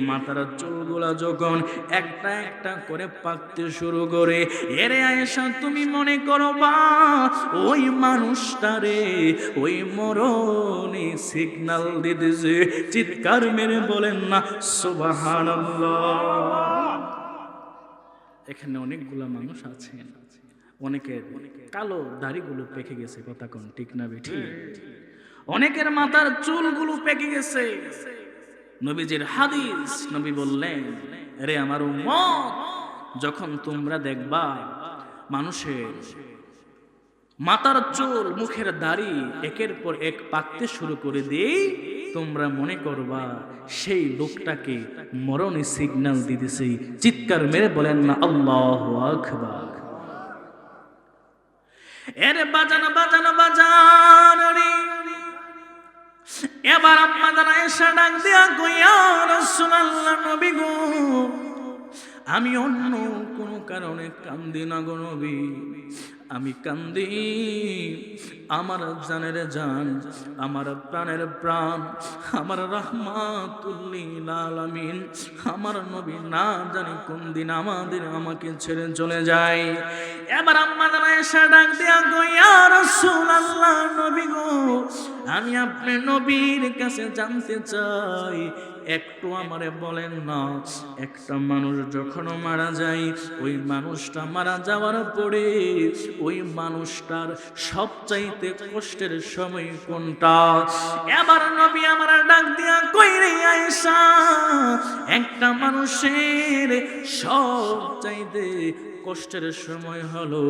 মাথার চুলগুলা যখন একটা একটা করে পাকতে শুরু করে, এরে আয়েশা তুমি মনে করবা ওই মানুষটারে ওই মরণে সিগন্যাল দিতেছে। চিৎকার মেরে বলেন না সুবহানাল্লাহ। এখানে অনেকগুলা মানুষ আছেন, অনেকের কালো দাড়িগুলো পেকে গেছে, কথা কোন ঠিক না বেঠি? অনেকের মাথার চুলগুলো পেকে গেছে। নবীজির হাদিস, নবী বললেন, রে আমার উম্মত, যখন তোমরা দেখবা মানুষের মাথার চুল মুখের দাড়ি একের পর এক পাকতে শুরু করে দেই, তোমরা মনে করবা সেই লোকটাকে মরণে সিগন্যাল দিতেছে। চিৎকার মেরে বলেন না আল্লাহু আকবার। এর বাজানো বাজানো বাজান রে। এবার আম্মা জান আয়েশা ডাক দিয়া কই, ইয়া রাসূলুল্লাহ, নবী গো, আমি অন্য কোনো কারণে কান্দি না গো নবী, আমি কান্দি আমার জানের জান, আমার প্রাণের প্রাণ, আমার রাহমাতুল লিল আলামিন, আমার নবী না জানি কোন দিন আমাকে ছেড়ে চলে যায়। এবার আম্মা জান আয়েশা ডাক দিয়া কই, ইয়া রাসূলুল্লাহ, নবী গো, আমি আপনার নবীর কাছে জানতে চাই, একটু আমারে বলেন না, একটা মানুষ যখন মারা যায়, ওই মানুষটা মারা যাওয়ার পরে ওই মানুষটার সবচাইতে কষ্টের সময় কোনটা? এবার নবী আমার ডাক দিয়া কই, রে আয়েশা, একটা মানুষের সবচাইতে কষ্টের সময় হলো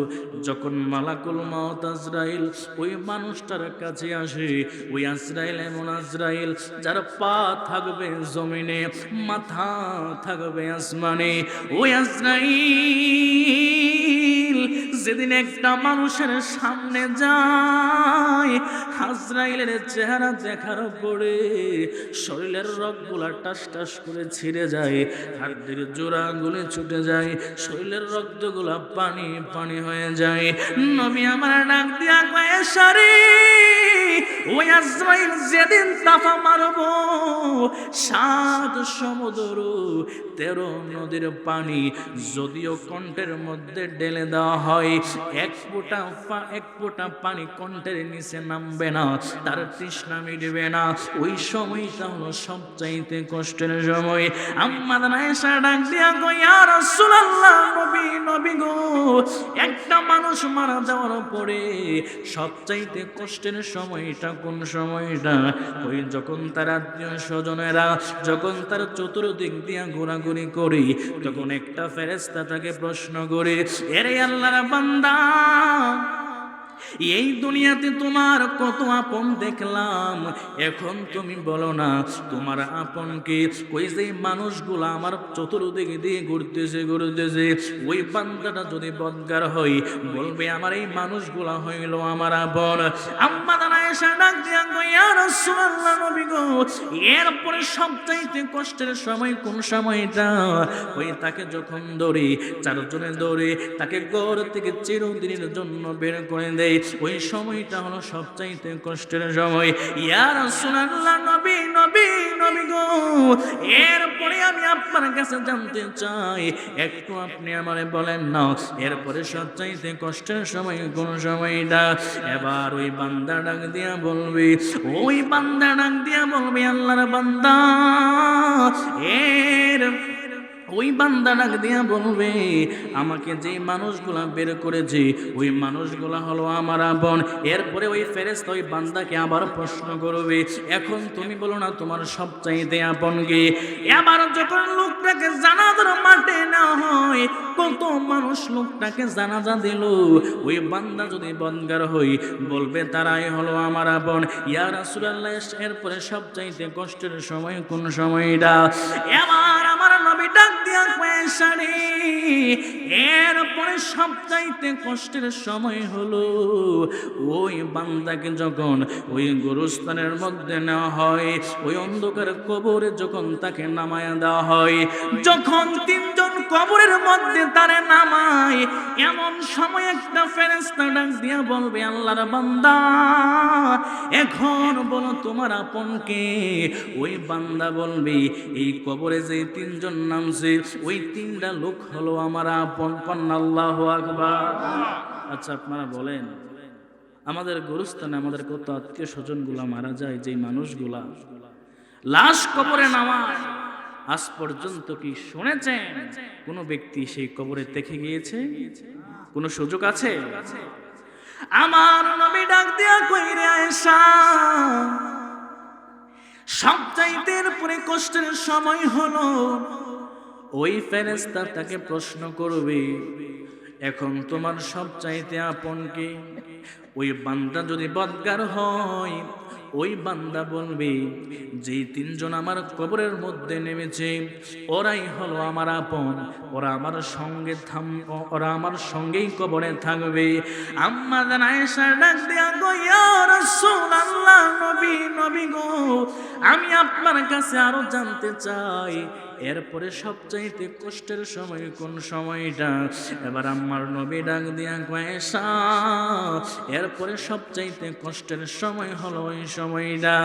যখন মালাকুল মাউত আজরাইল ওই মানুষটার কাছে আসে। ওই আজরাইল এমন আজরাইল যার পা থাকবে জমিনে, মাথা থাকবে আসমানে। ওই আজরাইল যেদিন একটা মানুষের সামনে যায়, আজরাইলের চেহারা দেখার পরে শরীরের রগগুলা টাস টাস করে ছিঁড়ে যায়, হাড়ের জোড়াগুলো ছুটে যায়, শরীরের রক্তগুলা পানি পানি হয়ে যায়। নবী আমার ডাক দিয়া কয়, সারি ওই আজরাইল যেদিন তাফা মারবো, 7 সমুদ্র 13 নদীর পানি যদিও কণ্ঠের মধ্যে ঢেলে দেওয়া হয়, এক ফোঁটা পানি কণ্ঠের নিচে নামবে না, তার তৃষ্ণা মিটবে না। ওই সময়টা হলো সবচাইতে কষ্টের সময়। আম্মা জান আয়েশা ডাক দিয়া কই, ইয়া রাসূলুল্লাহ, নবী গো, একটা মানুষ মারা যাওয়ার পরে সবচাইতে কষ্টের সময়টা কোন সময়টা? ওই যখন তার আত্মীয় স্বজনেরা যখন তার চতুর্দিক দিয়া ঘোরাঘুরি করে, তখন একটা ফেরেশতা তাকে প্রশ্ন করে, এরে আল্লাহর বান্দা, এই দুনিয়াতে তোমার কত আপন দেখলাম, এখন তুমি বলো না তোমার আপনকে। ওই যে মানুষগুলো আমার চতুর্দিকে দিয়ে ঘুরতেছে ওই বান্দাটা যদি বদগার হয়, বলবে আমার এই মানুষগুলা হইল আমার আপন। আম্মা জানা এসে ডাক দিয়া গো, ইয়া রাসূলুল্লাহ নবী গো, এরপরে সবচাইতে কষ্টের সময় কোন সময়টা? ওই তাকে যখন ধরে, চারজনে ধরে তাকে ঘর থেকে চিরদিনের জন্য বের করে দেয়, ওই সময়টা হলো সবচাইতে কষ্টের সময়। ইয়া রাসূলুল্লাহ নবী নবী নবী গো, এরপরে আমি আপনার কাছে জানতে চাই, একটু আপনি আমারে বলেন না, এরপরে সবচাইতে কষ্টের সময় কোন সময়টা? এবার ওই বান্দা ডাক দিয়া বলবে, ওই বান্দা ডাক দিয়া বলবে, আল্লাহর বান্দা, ওই বান্দা ডাক দিয়া বলবে, আমাকে যে মানুষগুলা বের করেছে ওই মানুষগুলা হলো আমার আপন। এরপরে ওই ফেরেশতা ওই বান্দাকে আবার প্রশ্ন করবে, এখন তুমি বলো না তোমার সবচাইতে আপন কে? এবার যখন লোকটাকে জানাজার মাঠে না হয়, কত মানুষ লোকটাকে জানাজা দিল, ওই বান্দা যদি বদগার হই, বলবে তারাই হলো আমার আপন। ইয়া রাসূলুল্লাহ, এরপরে সবচাইতে কষ্টের সময় কোন সময়টা? এবার আমার নবী ডাক দিয়া কয়েসারে, এরপরে সবচাইতে কষ্টের সময় হলো ওই বান্দাকে যখন ওই গোরস্থানের মধ্যে নেওয়া হয়, ওই অন্ধকার কবরে যখন তাকে নামায়া দেওয়া হয়, যখন তিনজন কবরের মধ্যে তারে নামায়, এমন সময় একটা ফেরেশতা ডাক দিয়া বলবে, আল্লাহর বান্দা, এখন বলো তোমার আপন কে? ওই বান্দা বলবে, এই কবরে যে তিনজন নামছে ওই তিনটা লোক হলো আমার আপন। আল্লাহু আকবার। আচ্ছা আপনারা বলেন, আমাদের গোরস্থানে আমাদের কত আত্মীয় স্বজন গুলা মারা যায়, যে মানুষগুলা লাশ কবরে নামায়, আজ পর্যন্ত কি শুনেছেন কোন ব্যক্তি সেই কবরে দেখে গিয়েছে? কোন সুযোগ আছে? আমার নবী ডাক দিয়া কইরে, আয়েশা, সবচাইতে পরে কষ্টের সময় হলো ওই ফেরেশতা তাকে প্রশ্ন করবে, এখন তোমার সবচাইতে আপন কে? ওই বান্দা যদি বদগার হয়, ওই বান্দা বলবে, যে তিনজন আমার কবরের মধ্যে নেমেছে ওরাই হলো আমার আপন, ওরা আমার সঙ্গে ওরা আমার সঙ্গেই কবরে থাকবে। আম্মা জান আয়েশা ডাক দিয়া গো, ইয়া রাসূলুল্লাহ নবী নবী গো, আমি আপনার কাছে আরো জানতে চাই, এরপরে সবচাইতে কষ্টের সময় কোন সময়টা? এবার আমার নবী ডাক দিয়া কয়, আয়েশা, এরপরে সবচাইতে কষ্টের সময় হলো ওই সময়টা।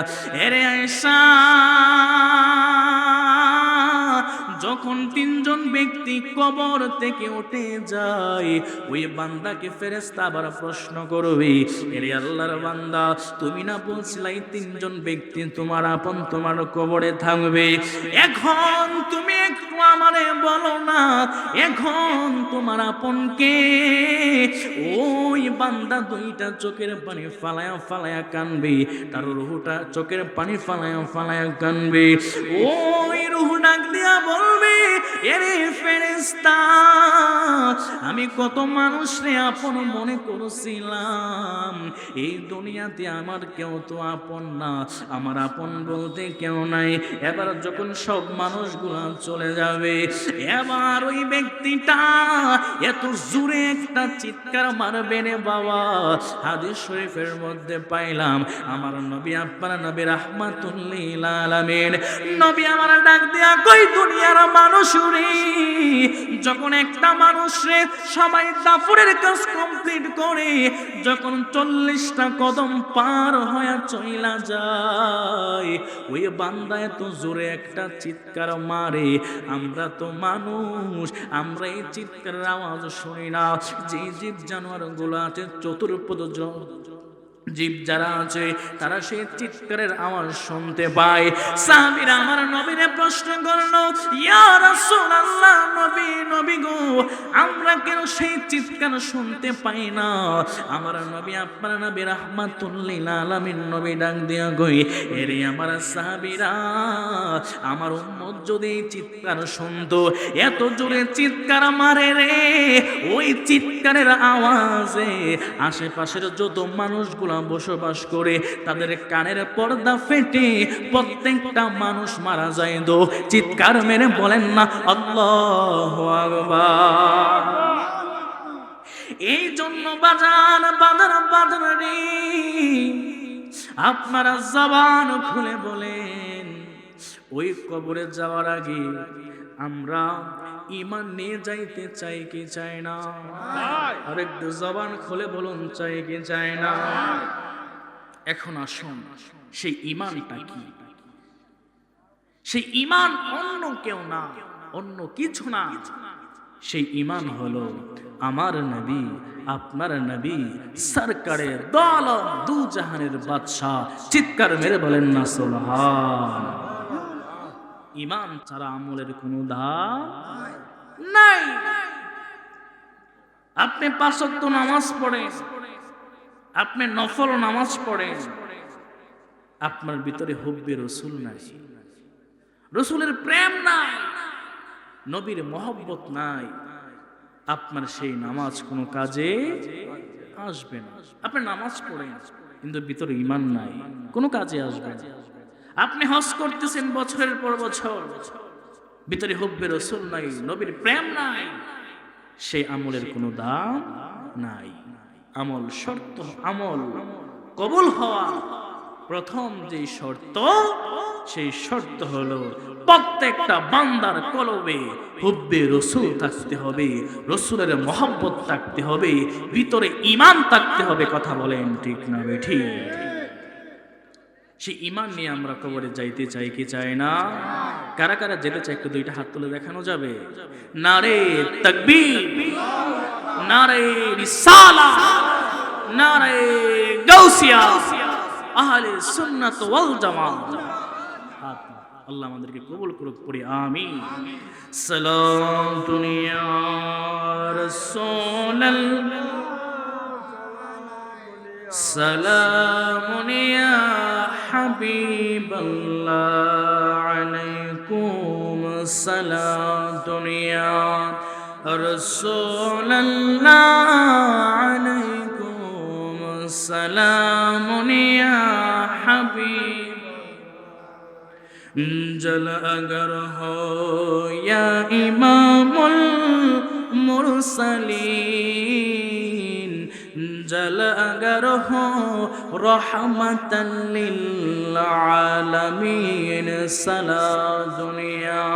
এরে আয়েশা, যখন তিনজন ব্যক্তি কবর থেকে উঠে যায়, ওই বান্দাকে ফেরেশতা আবার প্রশ্ন করবে, এরে আল্লাহর বান্দা, তুমি না বলছিলাই তিনজন ব্যক্তি তোমার আপন, তোমার কবরে থাকবে, এখন তুমি একটু আমারে বলো না, এখন তোমার আপন কে? ওই বান্দা দুইটা চোখের পানি ফালায়া ফালায়া কানবে, তার রুহটা চোখের পানি ফালায়া ফালায়া কানবে। ওই রুহ ডাক দিয়া বলবে, এরে ফেরেশতা, আমি কত মানুষরে আপন মনে করেছিলাম, এই দুনিয়াতে আমার কেউ তো আপন না, আমার আপন বলতে কেউ নাই। এবার যখন সব মানুষগুলা চলে যাবে, এবার ওই ব্যক্তিটা এত জোরে একটা চিৎকার মারবে রে বাবা, হাদিস শরীফের মধ্যে পাইলাম, আমার নবী আপনার নবী রাহমাতুল লিল আলামিন নবী আমার ডাক দিয়া কই, দুনিয়ার মানুষরে যখন একটা মানুষরে সবাই দাফনের কাজ কমপ্লিট করে, যখন 40টা কদম পার হয়ে চইলা যায়, ওই বান্দা এত জোরে একটা চিৎকার মারে, আমরা তো মানুষ, আমরা এই চিৎকারের আওয়াজ শুনি না। যে জীব জানোয়ার গুলো আছে, চতুর্পদ জীব যারা আছে, তারা সেই চিৎকারের আওয়াজ শুনতে পায়। সাহাবীরা আমার নবীরে প্রশ্ন করলো, ইয়া রাসূলুল্লাহ নবী নবী গো, আমরা আমরা কেন সেই চিৎকার শুনতে পাই না? আমার নবী, আপনার নবী রাহমাতুল লিল আলামিন নবী ডাক দিয়া কই, এরে আমার সাহাবীরা, আমার উম্মত যদি এই চিৎকার শুনতো, এত জোরে চিৎকার মারে রে, ওই চিৎকারের আওয়াজে আশেপাশের যত মানুষগুলা বসবাস করে তাদের কানের পর্দা ফেটে প্রত্যেকটা মানুষ মারা যায়। দো চিৎকার মেরে বলেন না আল্লাহু আকবার। এই জন্য বাজান বাজার বাজার রে, আপনারা জবান খুলে বলেন, ওই কবরে যাওয়ার আগে আমরা ঈমান নিয়ে যাইতে চাই কি চাই না? আরেকটু জবান খুলে বলুন, চাই কি চাই না? এখন আসুন, সেই ঈমানটা কি? সেই ঈমান অন্য কেউ না, অন্য কিছু না। সেই ঈমান হলো আমার নবী, আপনার নবী সরকারে দোয়ালম দু জাহানের বাদশা। চিৎকার মেরে বলেন না সুবহান। ঈমান ছাড়া আমলের কোনো দাম নাই। আপনি ৫ ওয়াক্ত নামাজ পড়েন, আপনি নফল নামাজ পড়েন, আপনার ভিতরে হুব্বে রাসূল নাই, রাসূলের প্রেম নাই, নবীর মহব্বত নাই, আপনার সেই নামাজ কোনো কাজে আসবে না। আপনি নামাজ পড়েন কিন্তু ভিতরে ঈমান নাই, কোনো কাজে আসবে না। আপনি হজ করতেছেন বছরের পর বছর, ভিতরে হুব্বে রাসূল নাই, নবীর প্রেম নাই, সেই আমলের কোনো দাম নাই। আমল শর্ত, আমল কবুল হওয়া প্রথম যে শর্ত, সেই শর্ত হলো প্রত্যেকটা বান্দার কলবে হুব্বে রাসূল থাকতে হবে, রাসূলের মহব্বত থাকতে হবে, ভিতরে ঈমান থাকতে হবে। কথা বলেন ঠিক না বেঠিক? সেই ঈমান নিয়ে আমরা কবরে যাইতে চাই কি চাই না? কারা কারা যেতে চাই একটু দুইটা হাত তুলে দেখানো যাবে? নারে তাকবীর, নারে রিসালাত, নারে গাউসিয়া, আহলে সুন্নাত ওয়াল জামাত। আল্লাহ আমাদেরকে কবুল করুক, পড়ি আমিন। সালাতুন ইয়া রাসূলাল্লাহ, সালামুন ইয়া হাবিবাল্লাহ, আলাইকুম সালাতুন ইয়া রাসূলাল্লাহ, আলাইকুম সালামুন ইয়া হাবিব। जल अगर हो या इमामुल मुरसलीन, जल अगर हो रहमतन लिल आलमीन, सलातुन या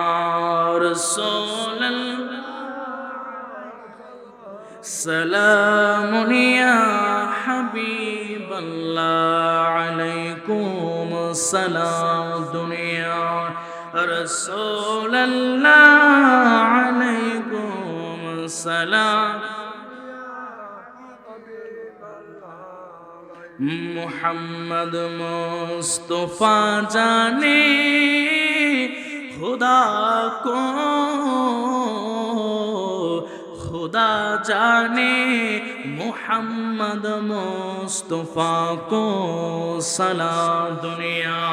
रसूलल्लाह, सलामुन या हबीबल्लाह, अलैकुम सलातुन या रसूलल्लाह, अलैकुम सलाम। मुहम्मद मुस्तफा जाने खुदा को, खुदा जाने मुहम्मद मुस्तफा को, सलातुन या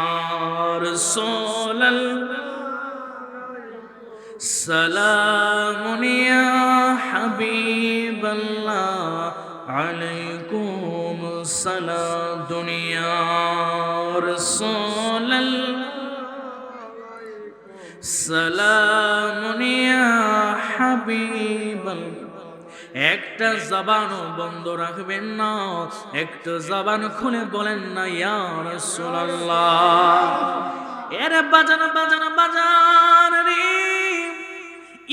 रसूलल्लाह, सलामुन या हबीबल्लाह, अलैकुम सलातुन या रसूलल्लाह, सलामुन या हबीबल्लाह। একটা জবানও বন্ধ রাখবেন না, একটা জবান খুলে বলেন না ইয়া রাসূলুল্লাহ। এর বাজান বাজান বাজান রে,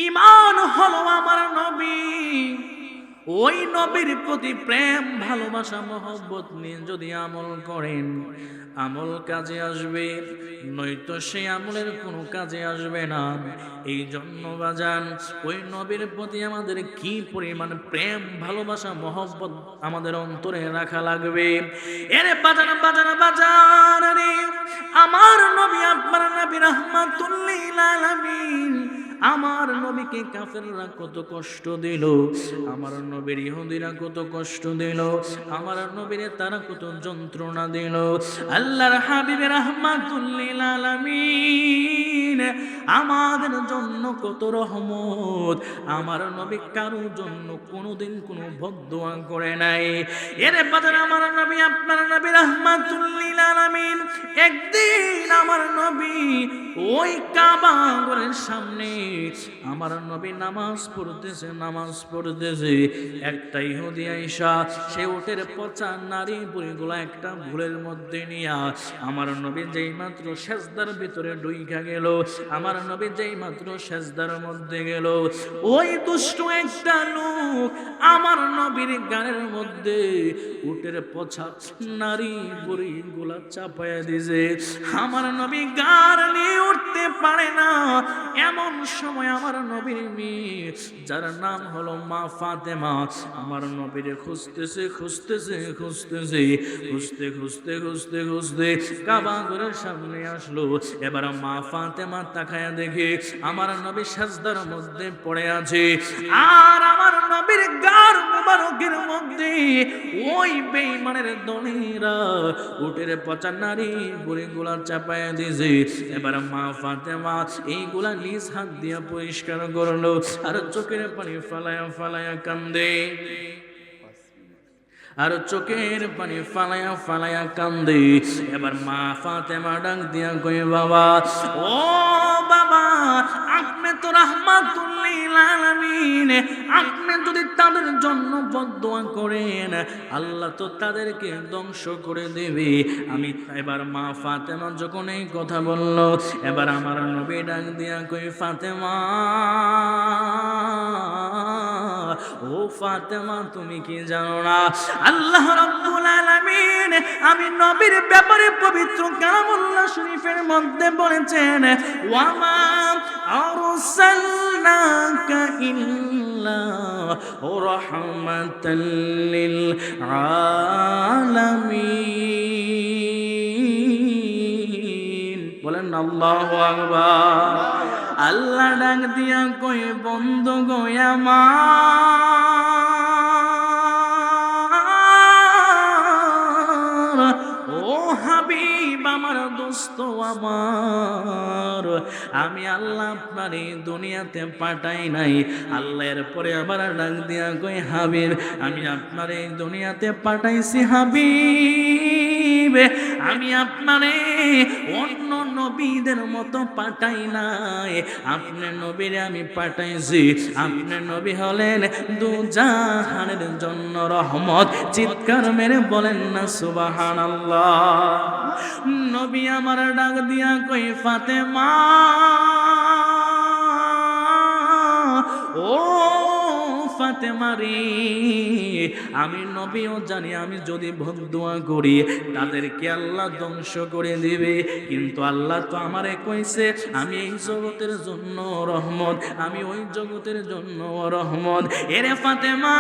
ঈমান হলো আমার নবী, ওই নবীর প্রতি প্রেম ভালোবাসা মহব্বত নিয়ে যদি আমল করেন, আমল কাজে আসবে, নয়তো সেই আমলের কোনো কাজে আসবে না। এই জন্য বাজান, ওই নবীর প্রতি আমাদের কি পরিমাণ প্রেম ভালোবাসা মহব্বত আমাদের অন্তরে রাখা লাগবে। এরে বাজান বাজান বাজান রে, আমার নবী আপনার নবী রাহমাতুল লিল আলামিন, আমার নবীকে কাফেররা কত কষ্ট দিল, আমার নবীর ইহুদিরা কত কষ্ট দিল, আমার নবীরে তারা কত যন্ত্রণা দিল। আল্লাহর হাবিব রাহমাতুল লিল আলামিন আমাদের জন্য কত রহমত। আমার নবী কারোর জন্য কোনোদিন কোনো বদদোয়া করে নাই। এর বাজার আমার নবী, আপনার নবী রাহমাতুল লিল আলামিন, একদিন আমার নবী ওই কাবা ঘরের সামনে আমার নবী নামাজ পড়তেছে, একটা ইহুদি আইসা সে উটের পচা নারী বুড়িগুলা একটা ভুলের মধ্যে নিয়া আমার নবী যেই মাত্র সেজদার ভিতরে ঢুইকা গেল, আমার নবী যেই মাত্র সেজদার মধ্যে গেল, ওই দুষ্ট একটা লোক আমার নবীর গানের মধ্যে উটের পচা নারী বুড়িগুলা চাপায়া দিছে। আমার নবী গার নিয়ে উঠতে পারে না। এমন সময় আমার নবীর মেয়ে, যার নাম হলো মা ফাতেমা, আমার নবীরে খুঁজতে কাবা ঘরের সামনে আসলো। এবার মা ফাতেমা তাকায়া দেখে আমার নবী সাজদার মধ্যে পড়ে আছে, আর আমার নবীর গার মুবারকের মধ্যে ওই বেঈমানের দলেরা উটের পচা নারী বুড়িগুলা চাপায়া দিয়েছে। এবার মা ফাতেমা এইগুলা নিজ হাত দিয়া পরিষ্কার করলো, আর চোখের পানি ফালায়া কান্দে, আর চোখের পানি ফালায়া কান্দে। এবার মা ফাতেমা ডাক দিয়া কই, বাবা, ও বাবা, আপনি তো রাহমাতুল লিল আলামিন, আপনি যদি তাদের জন্য বদদোয়া করেন আল্লাহ তো তাদেরকে ধ্বংস করে দেবে। আমি এবার মা ফাতেমা যখন এই কথা বলল, এবার আমার নবী ডাক দিয়া কই, ফাতেমা, ও ফাতেমা, তুমি কি জানো না আল্লাহ রাব্বুল আলামিন আমি নবীর ব্যাপারে পবিত্র কালামুল্লাহ শরীফের মধ্যে বলেছেন, ওয়া মা আরসালনাকা ইল্লা রাহমাতাল লিল আলামিন। বলেন আল্লাহু আকবার। আল্লাহ ডাক দিয়া কই, বন্ধু গো আমার, ও হাবিব আমার, দোস্ত আমার, আমি আল্লাহ আপনার এই দুনিয়াতে পাঠাই নাই। আল্লাহর পরে আবার ডাক দিয়া কই, হাবিব, আমি আপনার এই দুনিয়াতে পাঠাইছি হাবিব, আমি আপনারে অন্য নবীদের মতো পাঠাই নাই, আপনার নবীরে আমি পাঠাইছি। আপনার নবী হলেন দু জাহানের জন্য রহমত। চিৎকার মেরে বলেন না সুবহানাল্লাহ। নবী আমার ডাক দিয়া কই, ফাতেমা, ও ফাতেমা রে, আমি নবীও জানি আমি যদি বদদোয়া করি তাদেরকে আল্লাহ ধ্বংস করে দিবে, কিন্তু আল্লাহ তো আমারে কইছে আমি এই জগতের জন্য রহমত, আমি ওই জগতের জন্য রহমত। এরে ফাতেমা,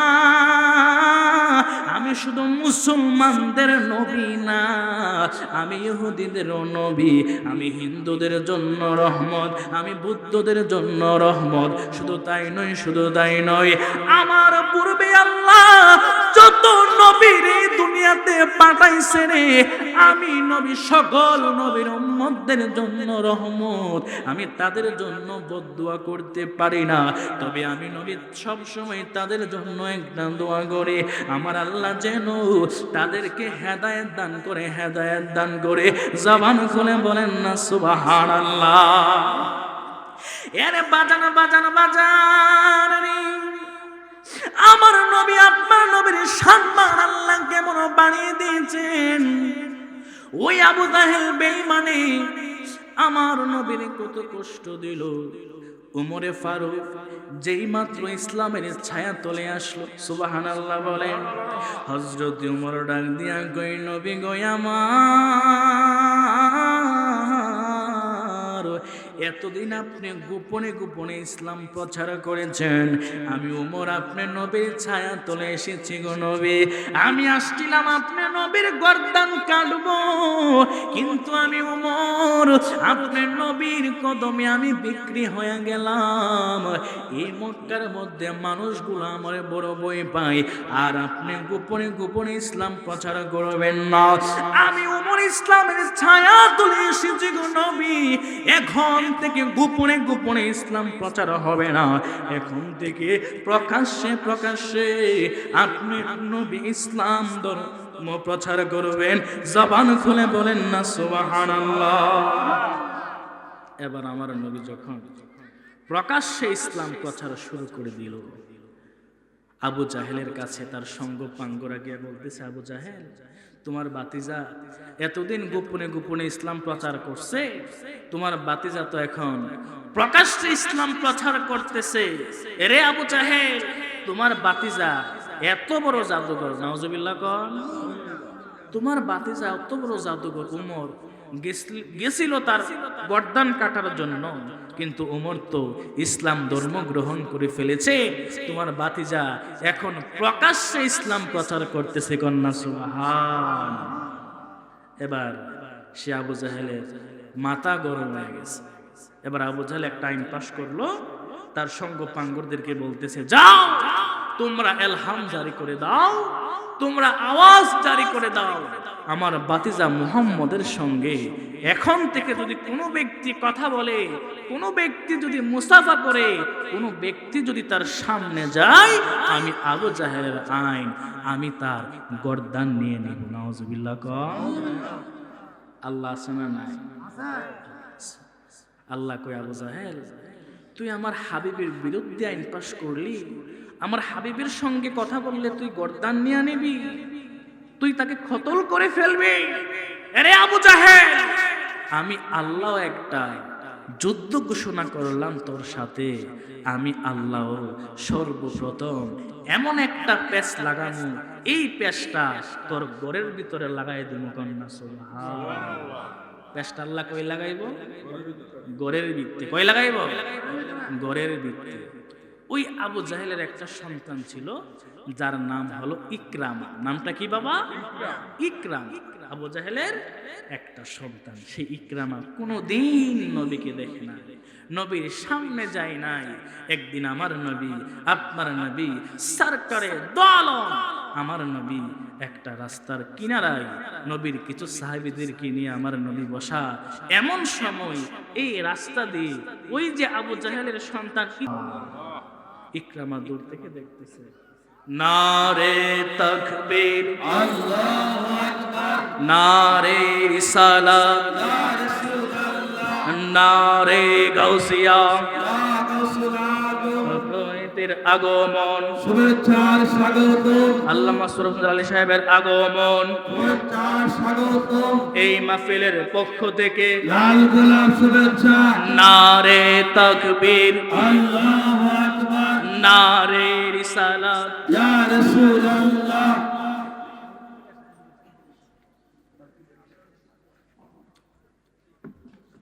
আমি শুধু মুসলমানদের নবী না, আমি ইহুদিদেরও নবী, আমি হিন্দুদের জন্য রহমত, আমি বুদ্ধদের জন্য রহমত। শুধু তাই নয়, আমার পূর্বে আল্লাহ যত নবীর এই দুনিয়াতে পাঠাইছে রে, আমি নবী সকল নবীর উম্মতদের জন্য রহমত। আমি তাদের জন্য বদদোয়া করতে পারি না, তবে আমি নবী সব সময় তাদের জন্য একটা দোয়া করি, আমার আল্লাহ যেন তাদেরকে হেদায়েত দান করে। জবান খুলে বলেন না সুবহানাল্লাহ। এরে বাজান রে, আমার নবী আপনার নবীর সম্মান আল্লাহ কেমন বানিয়ে দিয়েছেন। ওই আবু জাহেল বেঈমানে আমার নবীর কত কষ্ট দিল। উমরে ফারুক যেই মাত্র ইসলামের ছায়া তলে আসলো, সুবহানাল্লাহ বলেন, হযরত উমর ডাক দিয়া কই, নবী গো আমার, এতদিন আপনি গোপনে গোপনে ইসলাম প্রচার করেছেন, আমি ওমর আপনার নবীর ছায়া তলে এসেছি গো নবী। আমি আসছিলাম আপনার নবীর গর্দান কাটবো, কিন্তু আমি ওমর আপনার নবীর কদমে আমি বিক্রি হয়ে গেলাম। এই মক্কার মধ্যে মানুষগুলো আমার বড় ভয় পায়, আর আপনি গোপনে গোপনে ইসলাম প্রচার করবেন না। আমি ওমর ইসলামের ছায়া তুলে এসেছি গো নবী। এখন থেকে গোপনে গোপনে ইসলাম প্রচার হবে না, এখন থেকে প্রকাশ্যে প্রকাশ্যে আপনি নবী ইসলাম ধর্ম প্রচার করবেন। জবান খুলে বলেন না সুবহানাল্লাহ। এবার আমার নবী যখন প্রকাশ্যে ইসলাম প্রচার শুরু করে দিল, আবু জাহেলের কাছে তার সঙ্গ পাঙ্গরা গিয়ে বলতেছে, আবু জাহেল, তোমার বাতিজা এতদিন গোপনে গোপনে ইসলাম প্রচার করছে, তোমার বাতিজা তো এখন প্রকাশ্যে ইসলাম প্রচার করতেছে। এরে আবু জাহেল, তোমার বাতিজা এত বড় জাদুঘর, নাউজুবিল্লাহ কন, তোমার বাতিজা এত বড় জাদুঘর। উমর গেছিল তার গর্দান কাটার জন্য, কিন্তু উমর তো ইসলাম ধর্ম গ্রহণ করে ফেলেছে। তোমার বাতিজা এখন প্রকাশ্যে ইসলাম প্রচার করতেছে, কন্যা সুবহান। এবার সে আবু জাহেলের মাথা গরম হয়ে গেছে। এবার আবু জাহেল একটা আইন পাশ করলো, তার সঙ্গ পাঙ্গরদেরকে বলতেছে, যাও তোমরা এলহাম জারি করে দাও, তোমরা আওয়াজ জারি করে দাও, আমার বাতিজা মুহাম্মদের সঙ্গে এখন থেকে যদি কোনো ব্যক্তি কথা বলে, কোনো ব্যক্তি যদি মুসাফা করে, কোনো ব্যক্তি যদি তার সামনে যায়, আমি আবু জাহেলের আইন আমি তার গর্দান নিয়ে নেব। নাউজুবিল্লাহ কন। আল্লাহ শোনা নাই? আল্লাহ কই, আবু জাহেল, তুই আমার হাবিবের বিরুদ্ধে আইন পাশ করলি, আমার হাবিবের সঙ্গে কথা বললে তুই গর্দান নিয়ে নিবি, তুই তাকে কতল করে ফেলবি। আরে আবু জাহেল, আমি আল্লাহ একটা যুদ্ধ ঘোষণা করলাম তোর সাথে, আমি আল্লাহ সর্বপ্রথম এমন একটা পেশ লাগানো, এই পেশটা তোর ঘরের ভিতরে লাগাই দিব। কন্যা সুবহানাল্লাহ। পেশটা আল্লাহ কই লাগাইব? ঘরের ভিতরে। কই লাগাইব? ঘরের ভিতরে। ওই আবু জাহেলের একটা সন্তান ছিল, যার নাম হলো ইকরামা। নামটা কি বাবা? ইকরামা। আবু জাহেলের একটা সন্তান, সে ইকরামা কোনোদিন নবীকে দেখে না, নবীর সামনে যায় নাই। একদিন আমার নবী, আপনার নবী সরকারে দোয়ালম, আমার নবী একটা রাস্তার কিনারায় নবীর কিছু সাহাবীদেরকে নিয়ে আমার নবী বসা। এমন সময় এই রাস্তা দিয়ে ওই যে আবু জাহেলের সন্তান ইকরামা দূর থেকে দেখতেছে, নারে তাকবীর, আল্লাহু আকবার, নারে রিসালাত, ইয়া রাসূলুল্লাহ, নারে গাউসিয়া, ইয়া গাউসুল প্রভৃতির আগমন, শুভেচ্ছার স্বাগত, আল্লামা সুরফুল আলী সাহেবের আগমন, শুভেচ্ছার স্বাগত, এই মাহফিলের পক্ষ থেকে লাল গোলাপ শুভেচ্ছা। নারে তাকবীর, আল্লাহু আকবার, নারে রিসালাত, ইয়া রাসূলুল্লাহ,